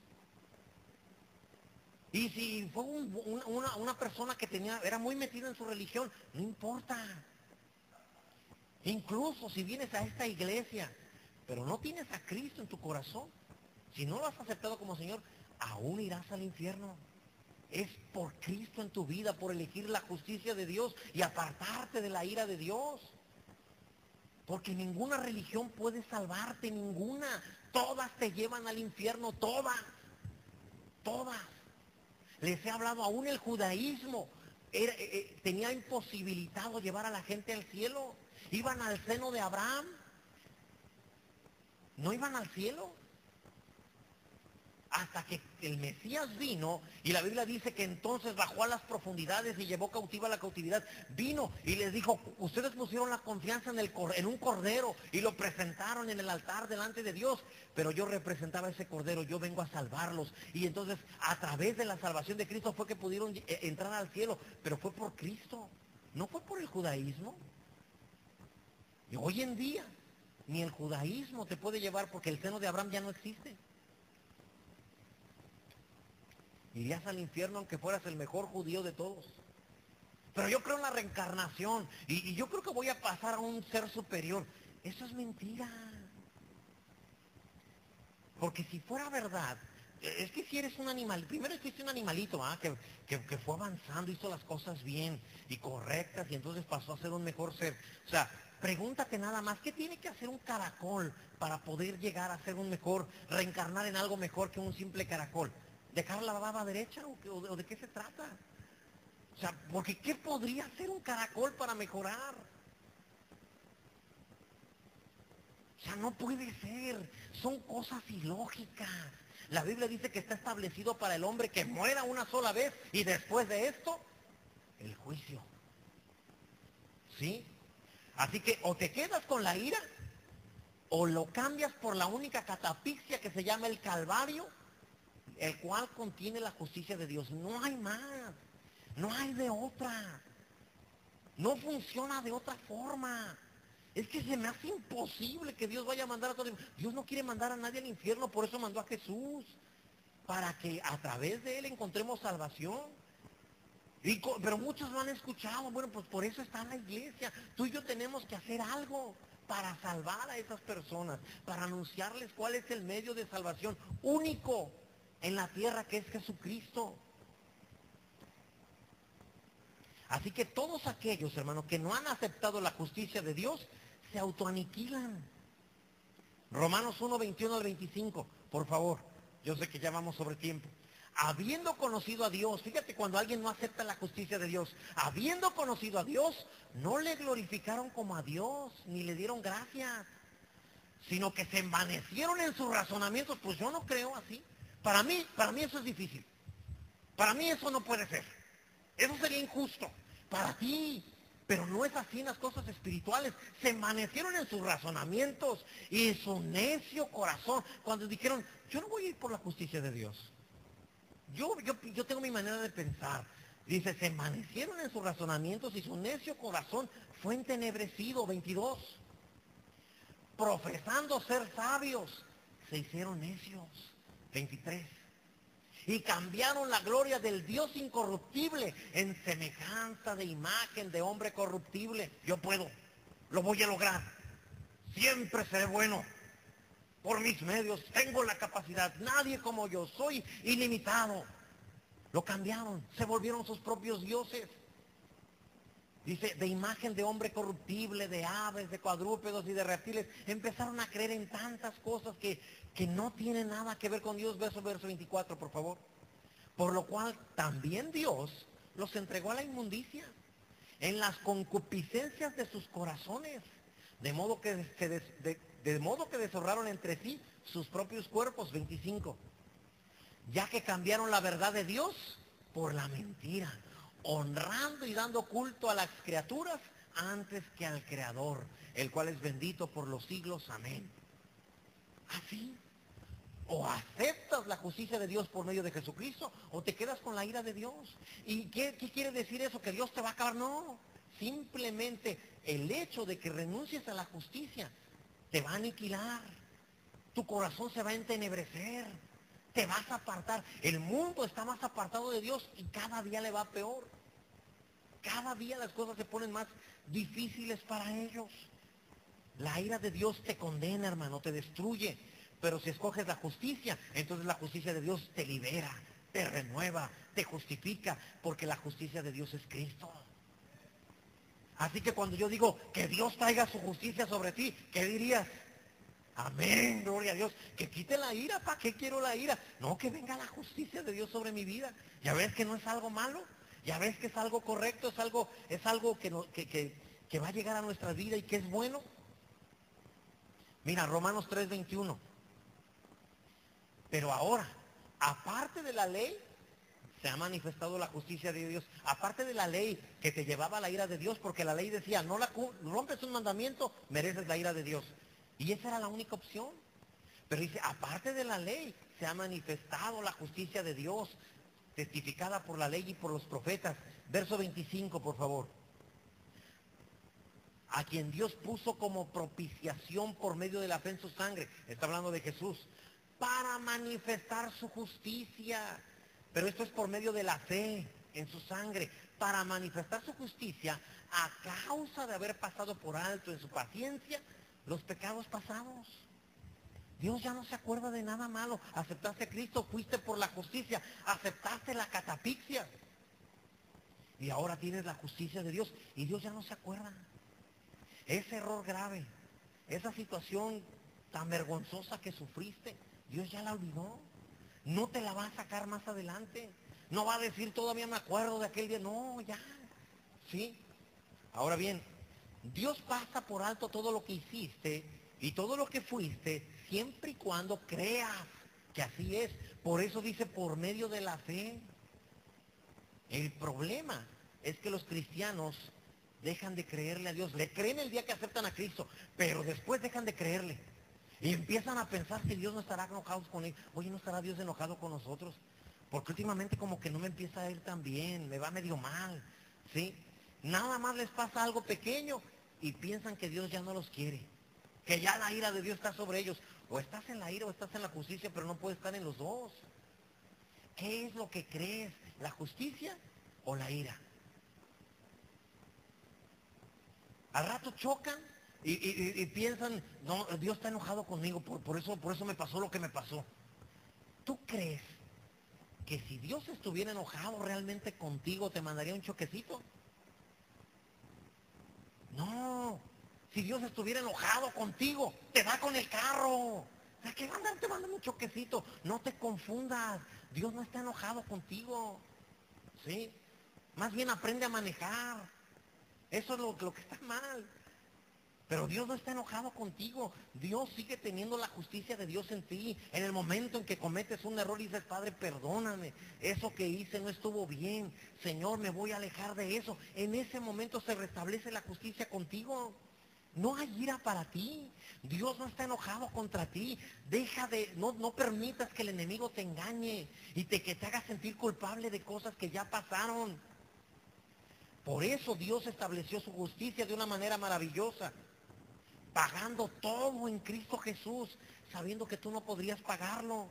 Y si fue una persona que era muy metida en su religión, no importa. Incluso si vienes a esta iglesia, pero no tienes a Cristo en tu corazón, si no lo has aceptado como Señor, aún irás al infierno. Es por Cristo en tu vida, por elegir la justicia de Dios y apartarte de la ira de Dios. Porque ninguna religión puede salvarte, ninguna. Todas te llevan al infierno, todas. Todas. Les he hablado, aún el judaísmo tenía imposibilitado llevar a la gente al cielo. Iban al seno de Abraham. No iban al cielo. Hasta que el Mesías vino, y la Biblia dice que entonces bajó a las profundidades y llevó cautiva la cautividad. Vino y les dijo, ustedes pusieron la confianza en un cordero y lo presentaron en el altar delante de Dios, pero yo representaba ese cordero, yo vengo a salvarlos. Y entonces a través de la salvación de Cristo fue que pudieron entrar al cielo, pero fue por Cristo, no fue por el judaísmo. Y hoy en día ni el judaísmo te puede llevar, porque el seno de Abraham ya no existe. Irías al infierno aunque fueras el mejor judío de todos. Pero yo creo en la reencarnación y yo creo que voy a pasar a un ser superior. Eso es mentira. Porque si fuera verdad, es que si eres un animal, primero existe un animalito, que fue avanzando, hizo las cosas bien y correctas y entonces pasó a ser un mejor ser. O sea, pregúntate nada más, ¿qué tiene que hacer un caracol para poder llegar a ser un mejor, reencarnar en algo mejor que un simple caracol? ¿Dejar la baba derecha o de qué se trata? O sea, porque ¿qué podría hacer un caracol para mejorar? O sea, no puede ser. Son cosas ilógicas. La Biblia dice que está establecido para el hombre que muera una sola vez y después de esto, el juicio. ¿Sí? Así que o te quedas con la ira o lo cambias por la única catafixia que se llama el Calvario, el cual contiene la justicia de Dios. No hay más. No hay de otra. No funciona de otra forma. Es que se me hace imposible que Dios vaya a mandar a todo. Dios no quiere mandar a nadie al infierno, por eso mandó a Jesús. Para que a través de Él encontremos salvación. Pero muchos no han escuchado. Bueno, pues por eso está la iglesia. Tú y yo tenemos que hacer algo para salvar a esas personas. Para anunciarles cuál es el medio de salvación único en la tierra, que es Jesucristo. Así que todos aquellos, hermanos, que no han aceptado la justicia de Dios, se autoaniquilan. Romanos 1, 21 al 25, por favor. Yo sé que ya vamos sobre tiempo. Habiendo conocido a Dios, fíjate cuando alguien no acepta la justicia de Dios, habiendo conocido a Dios, no le glorificaron como a Dios, ni le dieron gracias, sino que se envanecieron en sus razonamientos. Pues yo no creo así. Para mí eso es difícil. Para mí eso no puede ser. Eso sería injusto para ti. Pero no es así en las cosas espirituales. Se envanecieron en sus razonamientos y su necio corazón. Cuando dijeron, yo no voy a ir por la justicia de Dios. Yo tengo mi manera de pensar. Dice, se envanecieron en sus razonamientos y su necio corazón fue entenebrecido. 22. Profesando ser sabios, se hicieron necios. 23. Y cambiaron la gloria del Dios incorruptible en semejanza de imagen de hombre corruptible. Yo puedo, lo voy a lograr. Siempre seré bueno. Por mis medios tengo la capacidad. Nadie como yo, soy ilimitado. Lo cambiaron, se volvieron sus propios dioses. Dice, de imagen de hombre corruptible, de aves, de cuadrúpedos y de reptiles. Empezaron a creer en tantas cosas que no tienen nada que ver con Dios. Verso 24, por favor. Por lo cual también Dios los entregó a la inmundicia en las concupiscencias de sus corazones. De modo que deshonraron entre sí sus propios cuerpos. 25. Ya que cambiaron la verdad de Dios por la mentira, honrando y dando culto a las criaturas antes que al Creador, el cual es bendito por los siglos. Amén. Así. O aceptas la justicia de Dios por medio de Jesucristo, o te quedas con la ira de Dios. ¿Y qué quiere decir eso? ¿Que Dios te va a acabar? No. Simplemente el hecho de que renuncies a la justicia te va a aniquilar. Tu corazón se va a entenebrecer. Te vas a apartar. El mundo está más apartado de Dios y cada día le va peor. Cada día las cosas se ponen más difíciles para ellos. La ira de Dios te condena, hermano, te destruye. Pero si escoges la justicia, entonces la justicia de Dios te libera, te renueva, te justifica, porque la justicia de Dios es Cristo. Así que cuando yo digo que Dios traiga su justicia sobre ti, ¿qué dirías? Amén, gloria a Dios. Que quite la ira. ¿Para qué quiero la ira? No, que venga la justicia de Dios sobre mi vida. Ya ves que no es algo malo. Ya ves que es algo correcto. Es algo que va a llegar a nuestra vida y que es bueno. Mira, Romanos 3:21. Pero ahora, aparte de la ley, se ha manifestado la justicia de Dios. Aparte de la ley que te llevaba a la ira de Dios, porque la ley decía, no rompes un mandamiento, mereces la ira de Dios. Y esa era la única opción. Pero dice, aparte de la ley, se ha manifestado la justicia de Dios, testificada por la ley y por los profetas. Verso 25, por favor. A quien Dios puso como propiciación por medio de la fe en su sangre. Está hablando de Jesús. Para manifestar su justicia. Pero esto es por medio de la fe en su sangre. Para manifestar su justicia a causa de haber pasado por alto en su paciencia los pecados pasados. Dios ya no se acuerda de nada malo. Aceptaste a Cristo, fuiste por la justicia, aceptaste la catafixia. Y ahora tienes la justicia de Dios y Dios ya no se acuerda. Ese error grave, esa situación tan vergonzosa que sufriste, Dios ya la olvidó. No te la va a sacar más adelante. No va a decir todavía me acuerdo de aquel día. No, ya. ¿Sí? Ahora bien, Dios pasa por alto todo lo que hiciste y todo lo que fuiste, siempre y cuando creas que así es. Por eso dice por medio de la fe. El problema es que los cristianos dejan de creerle a Dios. Le creen el día que aceptan a Cristo, pero después dejan de creerle. Y empiezan a pensar si Dios no estará enojado con ellos. Oye, ¿no estará Dios enojado con nosotros? Porque últimamente como que no me empieza a ir tan bien, me va medio mal, ¿sí? Nada más les pasa algo pequeño y piensan que Dios ya no los quiere. Que ya la ira de Dios está sobre ellos. O estás en la ira o estás en la justicia, pero no puedes estar en los dos. ¿Qué es lo que crees? ¿La justicia o la ira? Al rato chocan y piensan, no, Dios está enojado conmigo, por eso me pasó lo que me pasó. ¿Tú crees que si Dios estuviera enojado realmente contigo, te mandaría un choquecito? No. Si Dios estuviera enojado contigo, te da con el carro. ¿Qué va a andar te mandando un choquecito? No te confundas. Dios no está enojado contigo. ¿Sí? Más bien aprende a manejar. Eso es lo que está mal. Pero Dios no está enojado contigo. Dios sigue teniendo la justicia de Dios en ti. En el momento en que cometes un error y dices, Padre, perdóname. Eso que hice no estuvo bien. Señor, me voy a alejar de eso. En ese momento se restablece la justicia contigo. No hay ira para ti. Dios no está enojado contra ti. No permitas que el enemigo te engañe y que te haga sentir culpable de cosas que ya pasaron. Por eso Dios estableció su justicia de una manera maravillosa, pagando todo en Cristo Jesús, sabiendo que tú no podrías pagarlo.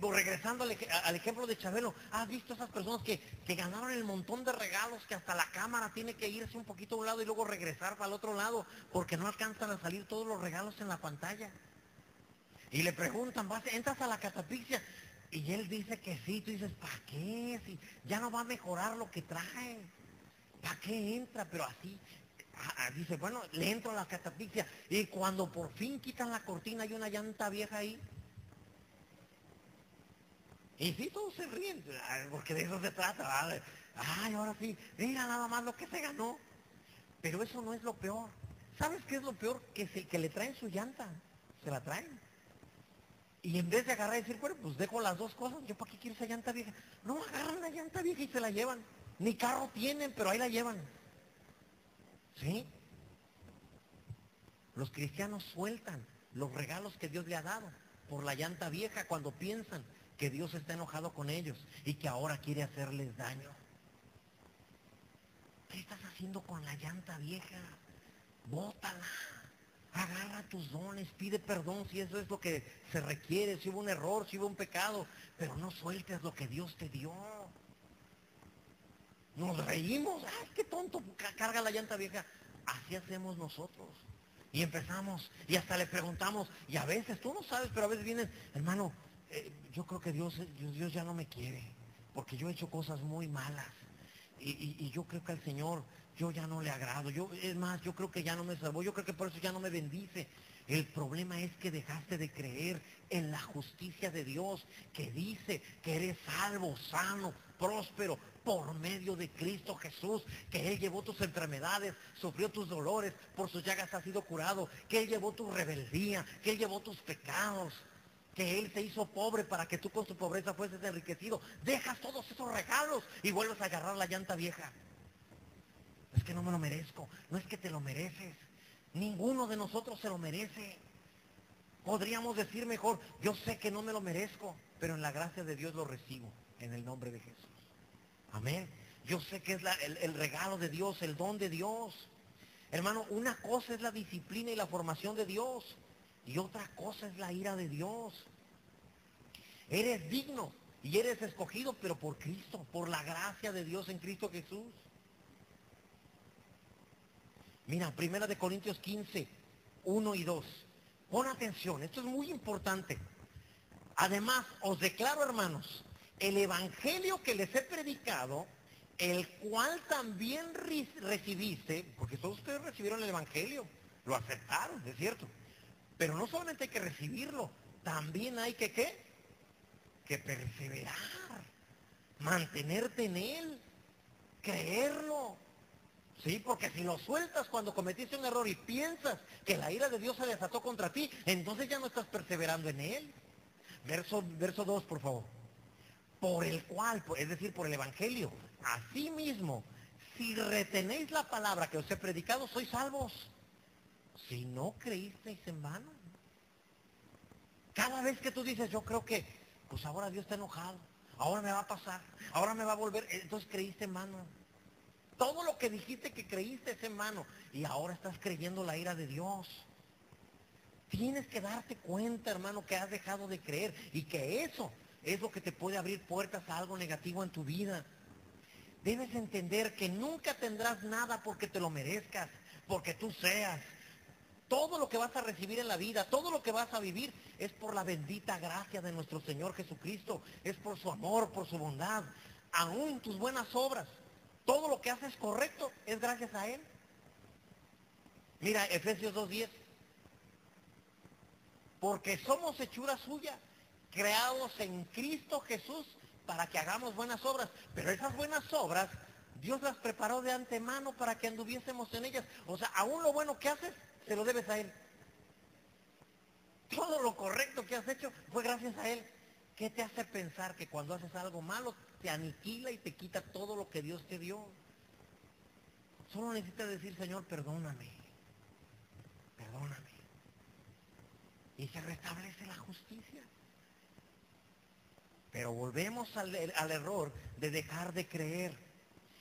Regresando al ejemplo de Chabelo, ¿has visto esas personas que ganaron el montón de regalos que hasta la cámara tiene que irse un poquito a un lado y luego regresar para el otro lado porque no alcanzan a salir todos los regalos en la pantalla? Y le preguntan, ¿entras a la catafixia? Y él dice que sí. Tú dices, ¿para qué? Si ya no va a mejorar lo que trae. ¿Para qué entra? Pero así, dice, bueno, le entro a la catafixia. Y cuando por fin quitan la cortina, hay una llanta vieja ahí. Y sí, todos se ríen, porque de eso se trata, ¿vale? Ay, ahora sí, mira nada más lo que se ganó. Pero eso no es lo peor. ¿Sabes qué es lo peor? Que le traen su llanta. Se la traen. Y en vez de agarrar y decir, bueno, pues dejo las dos cosas, ¿yo para qué quiero esa llanta vieja? No, agarran la llanta vieja y se la llevan. Ni carro tienen, pero ahí la llevan. ¿Sí? Los cristianos sueltan los regalos que Dios le ha dado por la llanta vieja cuando piensan que Dios está enojado con ellos y que ahora quiere hacerles daño. ¿Qué estás haciendo con la llanta vieja? Bótala. Agarra tus dones, pide perdón si eso es lo que se requiere, si hubo un error, si hubo un pecado, pero no sueltes lo que Dios te dio. Nos reímos, ay, qué tonto, carga la llanta vieja. Así hacemos nosotros. Y empezamos, y hasta le preguntamos, y a veces, tú no sabes, pero a veces vienen, hermano, yo creo que Dios ya no me quiere, porque yo he hecho cosas muy malas. Y yo creo que al Señor yo ya no le agrado. Es más, yo creo que ya no me salvó, yo creo que por eso ya no me bendice. El problema es que dejaste de creer en la justicia de Dios, que dice que eres salvo, sano, próspero, por medio de Cristo Jesús, que Él llevó tus enfermedades, sufrió tus dolores, por sus llagas has sido curado, que Él llevó tu rebeldía, que Él llevó tus pecados, que Él se hizo pobre para que tú con su pobreza fueses enriquecido. Dejas todos esos regalos y vuelves a agarrar la llanta vieja. Es que no me lo merezco. No es que te lo mereces. Ninguno de nosotros se lo merece. Podríamos decir mejor, yo sé que no me lo merezco, pero en la gracia de Dios lo recibo, en el nombre de Jesús. Amén. Yo sé que es el regalo de Dios, el don de Dios. Hermano, una cosa es la disciplina y la formación de Dios, y otra cosa es la ira de Dios. Eres digno y eres escogido, pero por Cristo, por la gracia de Dios en Cristo Jesús. Mira, 1 Corintios 15, 1 y 2. Pon atención, esto es muy importante. Además, os declaro, hermanos, el evangelio que les he predicado, el cual también recibiste, porque todos ustedes recibieron el evangelio, lo aceptaron, es cierto. Pero no solamente hay que recibirlo, también hay que, ¿qué? Que perseverar, mantenerte en él, creerlo. Sí, porque si lo sueltas cuando cometiste un error y piensas que la ira de Dios se desató contra ti, entonces ya no estás perseverando en él. Verso 2, por favor. Por el cual, es decir, por el evangelio. Asimismo, si retenéis la palabra que os he predicado, sois salvos. Si no creísteis en vano. Cada vez que tú dices, yo creo que, pues ahora Dios está enojado, ahora me va a pasar, ahora me va a volver, entonces creíste en vano. Todo lo que dijiste que creíste es en vano y ahora estás creyendo la ira de Dios. Tienes que darte cuenta, hermano, que has dejado de creer y que eso es lo que te puede abrir puertas a algo negativo en tu vida. Debes entender que nunca tendrás nada porque te lo merezcas, porque tú seas. Todo lo que vas a recibir en la vida, todo lo que vas a vivir, es por la bendita gracia de nuestro Señor Jesucristo. Es por su amor, por su bondad. Aún tus buenas obras, todo lo que haces correcto, es gracias a Él. Mira, Efesios 2:10. Porque somos hechura suya, creados en Cristo Jesús para que hagamos buenas obras. Pero esas buenas obras, Dios las preparó de antemano para que anduviésemos en ellas. O sea, aún lo bueno que haces, se lo debes a Él. Todo lo correcto que has hecho fue gracias a Él. ¿Qué te hace pensar que cuando haces algo malo, te aniquila y te quita todo lo que Dios te dio? Solo necesitas decir, Señor, perdóname. Perdóname. Y se restablece la justicia. Pero volvemos al error de dejar de creer.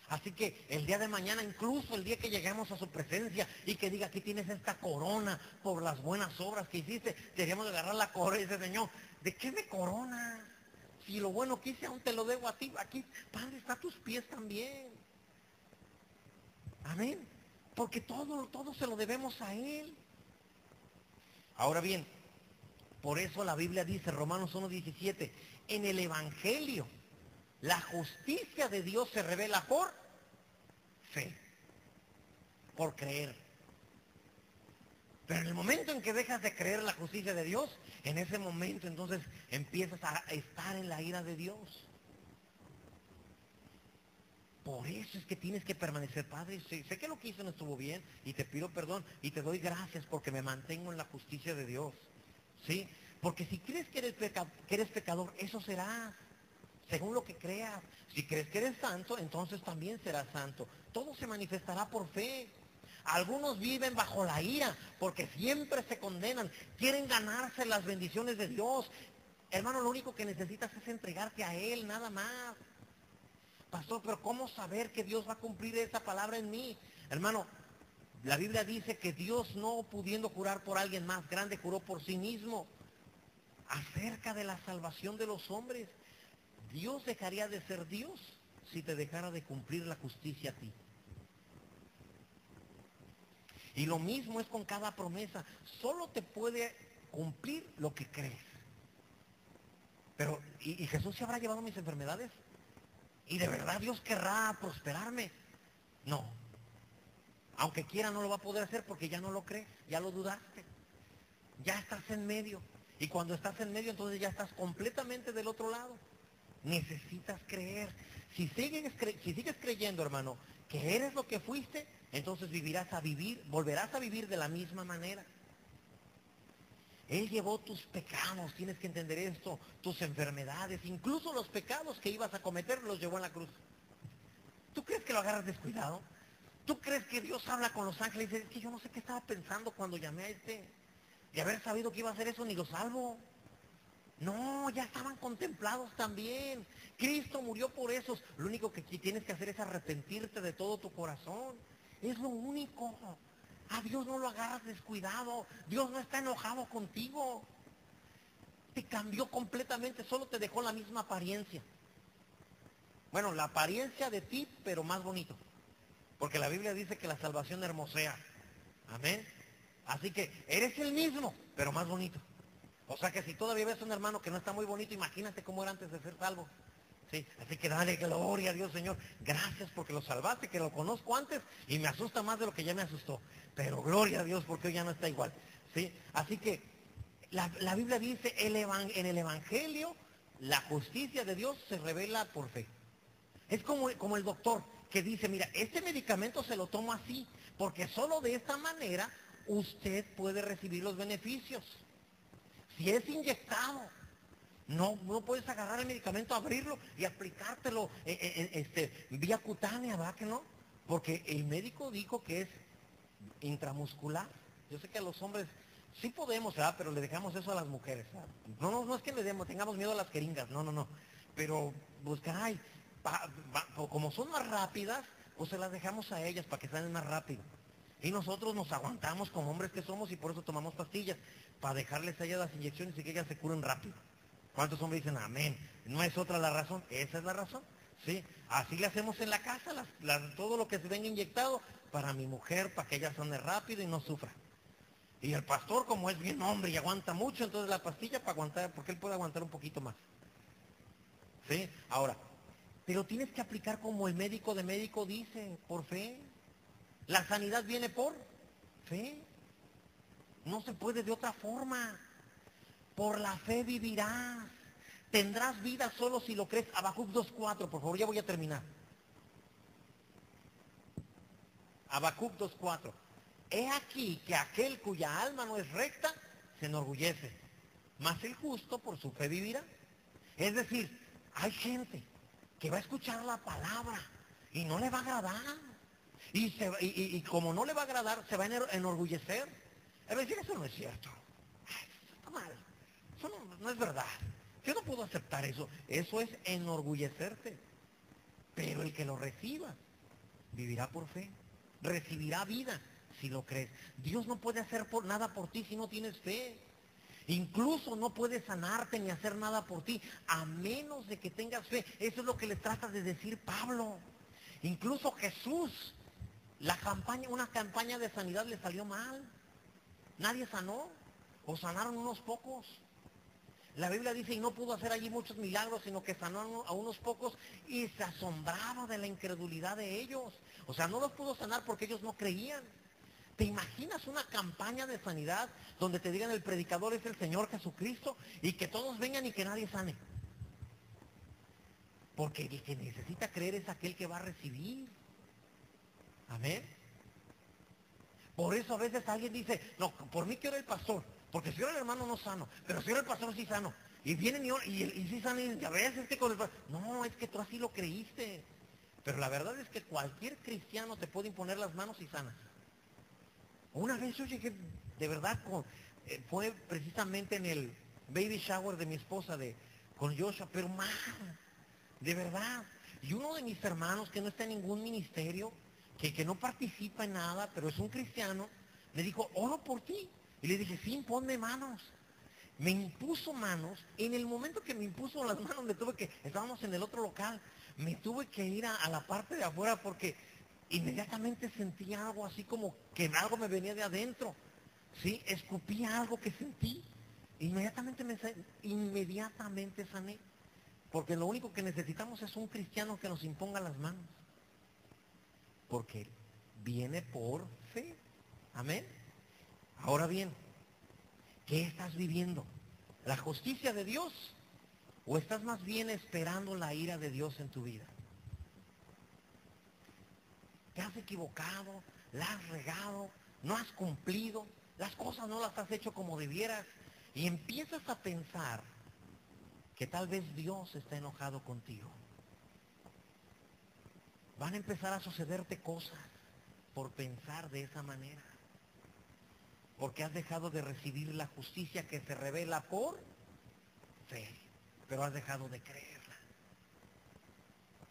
Así que el día de mañana, incluso el día que lleguemos a su presencia y que diga, aquí tienes esta corona por las buenas obras que hiciste, deberíamos de agarrar la corona y decir, Señor, ¿de qué me corona? Si lo bueno que hice aún te lo debo a ti, aquí, Padre, está a tus pies también. Amén. Porque todo se lo debemos a Él. Ahora bien, por eso la Biblia dice, Romanos 1:17, en el Evangelio, la justicia de Dios se revela por fe, por creer. Pero en el momento en que dejas de creer la justicia de Dios, en ese momento entonces empiezas a estar en la ira de Dios. Por eso es que tienes que permanecer, Padre. Sé que lo que hice no estuvo bien y te pido perdón y te doy gracias porque me mantengo en la justicia de Dios. ¿Sí? Porque si crees que eres pecador, eso serás, según lo que creas. Si crees que eres santo, entonces también serás santo. Todo se manifestará por fe. Algunos viven bajo la ira porque siempre se condenan, quieren ganarse las bendiciones de Dios. Hermano, lo único que necesitas es entregarte a Él, nada más. Pastor, pero ¿cómo saber que Dios va a cumplir esa palabra en mí? Hermano, la Biblia dice que Dios, no pudiendo jurar por alguien más grande, juró por sí mismo. Acerca de la salvación de los hombres, Dios dejaría de ser Dios si te dejara de cumplir la justicia a ti. Y lo mismo es con cada promesa. Solo te puede cumplir lo que crees. Pero, ¿y Jesús se habrá llevado mis enfermedades? ¿Y de verdad Dios querrá prosperarme? No. Aunque quiera, no lo va a poder hacer porque ya no lo crees, ya lo dudaste. Ya estás en medio. Y cuando estás en medio, entonces ya estás completamente del otro lado. Necesitas creer. Si sigues creyendo, hermano, que eres lo que fuiste, entonces volverás a vivir de la misma manera. Él llevó tus pecados, tienes que entender esto, tus enfermedades, incluso los pecados que ibas a cometer los llevó en la cruz. ¿Tú crees que lo agarras descuidado? ¿Tú crees que Dios habla con los ángeles y dice, es que yo no sé qué estaba pensando cuando llamé a este? De haber sabido que iba a hacer eso, ni lo salvo. No, ya estaban contemplados también. Cristo murió por esos. Lo único que tienes que hacer es arrepentirte de todo tu corazón. Es lo único. A Dios no lo agarras descuidado. Dios no está enojado contigo. Te cambió completamente, solo te dejó la misma apariencia. Bueno, la apariencia de ti, pero más bonito. Porque la Biblia dice que la salvación hermosea. Amén. Así que eres el mismo, pero más bonito. O sea que si todavía ves a un hermano que no está muy bonito, imagínate cómo era antes de ser salvo. Sí, así que dale gloria a Dios, Señor. Gracias porque lo salvaste, que lo conozco antes y me asusta más de lo que ya me asustó. Pero gloria a Dios porque hoy ya no está igual. Sí, así que la Biblia dice, en el Evangelio, la justicia de Dios se revela por fe. Es como el doctor que dice, mira, este medicamento se lo tomo así, porque solo de esta manera usted puede recibir los beneficios. Si es inyectado, no puedes agarrar el medicamento, abrirlo y aplicártelo vía cutánea, ¿verdad que no? Porque el médico dijo que es intramuscular. Yo sé que a los hombres sí podemos, ¿verdad? Pero le dejamos eso a las mujeres, ¿verdad? No es que tengamos miedo a las jeringas, no. Pero, pues, caray, como son más rápidas, pues se las dejamos a ellas para que salgan más rápido. Y nosotros nos aguantamos como hombres que somos y por eso tomamos pastillas, para dejarles a ellas las inyecciones y que ellas se curen rápido. ¿Cuántos hombres dicen amén? ¿No es otra la razón? Esa es la razón. ¿Sí? Así le hacemos en la casa, todo lo que se venga inyectado para mi mujer, para que ella sane rápido y no sufra. Y el pastor, como es bien hombre y aguanta mucho, entonces la pastilla para aguantar, porque él puede aguantar un poquito más. ¿Sí? Ahora, pero tienes que aplicar como el médico de médico dice, por fe. La sanidad viene por fe. No se puede de otra forma. Por la fe vivirás. Tendrás vida solo si lo crees. Habacuc 2:4, por favor, ya voy a terminar. Habacuc 2:4. He aquí que aquel cuya alma no es recta se enorgullece, mas el justo por su fe vivirá. Es decir, hay gente que va a escuchar la palabra y no le va a agradar. Y como no le va a agradar, se va a enorgullecer. Es decir, eso no es cierto. Ay, eso está mal. Eso no es verdad. Yo no puedo aceptar eso. Eso es enorgullecerte. Pero el que lo reciba, vivirá por fe. Recibirá vida si lo crees. Dios no puede hacer nada por ti si no tienes fe. Incluso no puede sanarte ni hacer nada por ti, a menos de que tengas fe. Eso es lo que le trata de decir Pablo. Incluso Jesús, una campaña de sanidad le salió mal. Nadie sanó, o sanaron unos pocos. La Biblia dice, y no pudo hacer allí muchos milagros, sino que sanó a unos pocos y se asombraba de la incredulidad de ellos. O sea, no los pudo sanar porque ellos no creían. ¿Te imaginas una campaña de sanidad donde te digan el predicador es el Señor Jesucristo y que todos vengan y que nadie sane? Porque el que necesita creer es aquel que va a recibir. Amén. Por eso a veces alguien dice, no, por mí que ora el pastor, porque si ora el hermano no sano, pero si ora el pastor sí sano. Y vienen y sí sanan y dicen, a veces es que con el pastor, no, es que tú así lo creíste. Pero la verdad es que cualquier cristiano te puede imponer las manos y sanas. Una vez yo llegué, de verdad, fue precisamente en el baby shower de mi esposa, con Joshua, pero mal, de verdad. Y uno de mis hermanos, que no está en ningún ministerio, que no participa en nada, pero es un cristiano, me dijo, oro por ti. Y le dije, sí, ponme manos. Me impuso manos. En el momento que me impuso las manos, estábamos en el otro local, me tuve que ir a la parte de afuera porque inmediatamente sentí algo así como que algo me venía de adentro. ¿Sí? Escupí algo que sentí. Inmediatamente sané. Porque lo único que necesitamos es un cristiano que nos imponga las manos. Porque viene por fe. Amén. Ahora bien, ¿qué estás viviendo? ¿La justicia de Dios? ¿O estás más bien esperando la ira de Dios en tu vida? Te has equivocado, la has regado, no has cumplido, las cosas no las has hecho como debieras y empiezas a pensar que tal vez Dios está enojado contigo. Van a empezar a sucederte cosas por pensar de esa manera. Porque has dejado de recibir la justicia que se revela por fe, pero has dejado de creerla.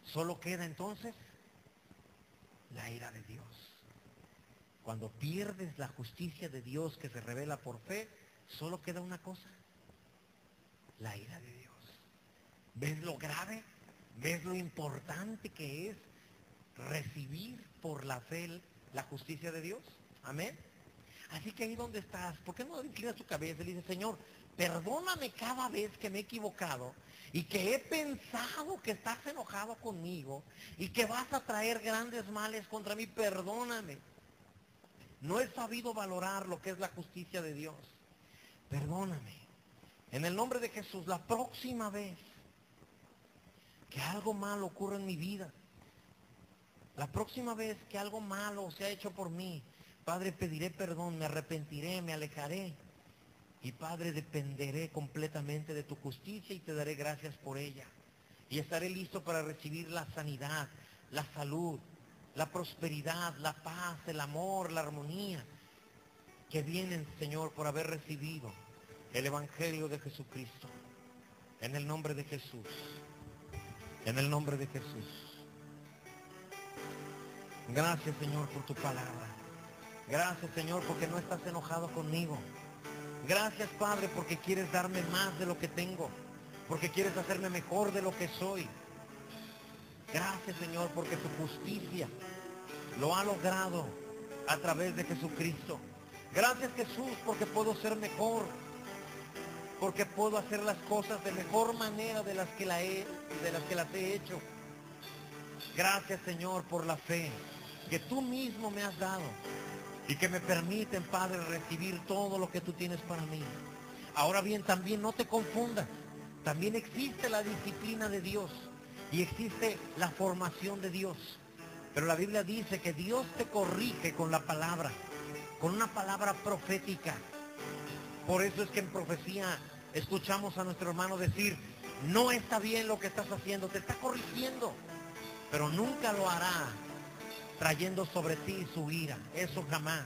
Solo queda entonces la ira de Dios. Cuando pierdes la justicia de Dios que se revela por fe, solo queda una cosa, la ira de Dios. ¿Ves lo grave? ¿Ves lo importante que es recibir por la fe la justicia de Dios? Amén. Así que ahí donde estás, ¿por qué no inclinas tu cabeza y le dices, Señor, perdóname cada vez que me he equivocado y que he pensado que estás enojado conmigo y que vas a traer grandes males contra mí? Perdóname. No he sabido valorar lo que es la justicia de Dios. Perdóname. En el nombre de Jesús, la próxima vez que algo malo ocurra en mi vida, la próxima vez que algo malo sea hecho por mí, Padre, pediré perdón, me arrepentiré, me alejaré. Y Padre, dependeré completamente de tu justicia y te daré gracias por ella. Y estaré listo para recibir la sanidad, la salud, la prosperidad, la paz, el amor, la armonía que vienen, Señor, por haber recibido el Evangelio de Jesucristo. En el nombre de Jesús. En el nombre de Jesús. Gracias, Señor, por tu palabra. Gracias, Señor, porque no estás enojado conmigo. Gracias, Padre, porque quieres darme más de lo que tengo, porque quieres hacerme mejor de lo que soy. Gracias, Señor, porque tu justicia lo ha logrado a través de Jesucristo. Gracias, Jesús, porque puedo ser mejor, porque puedo hacer las cosas de mejor manera de las que las he hecho. Gracias, Señor, por la fe que tú mismo me has dado y que me permiten, Padre, recibir todo lo que tú tienes para mí. Ahora bien, también no te confundas. También existe la disciplina de Dios y existe la formación de Dios. Pero la Biblia dice que Dios te corrige con la palabra, con una palabra profética. Por eso es que en profecía escuchamos a nuestro hermano decir, no está bien lo que estás haciendo, te está corrigiendo, pero nunca lo hará trayendo sobre ti su ira, eso jamás,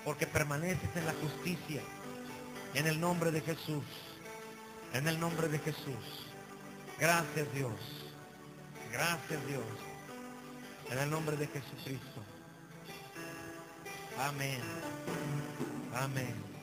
porque permaneces en la justicia, en el nombre de Jesús, en el nombre de Jesús. Gracias, Dios, gracias, Dios, en el nombre de Jesucristo. Amén, amén.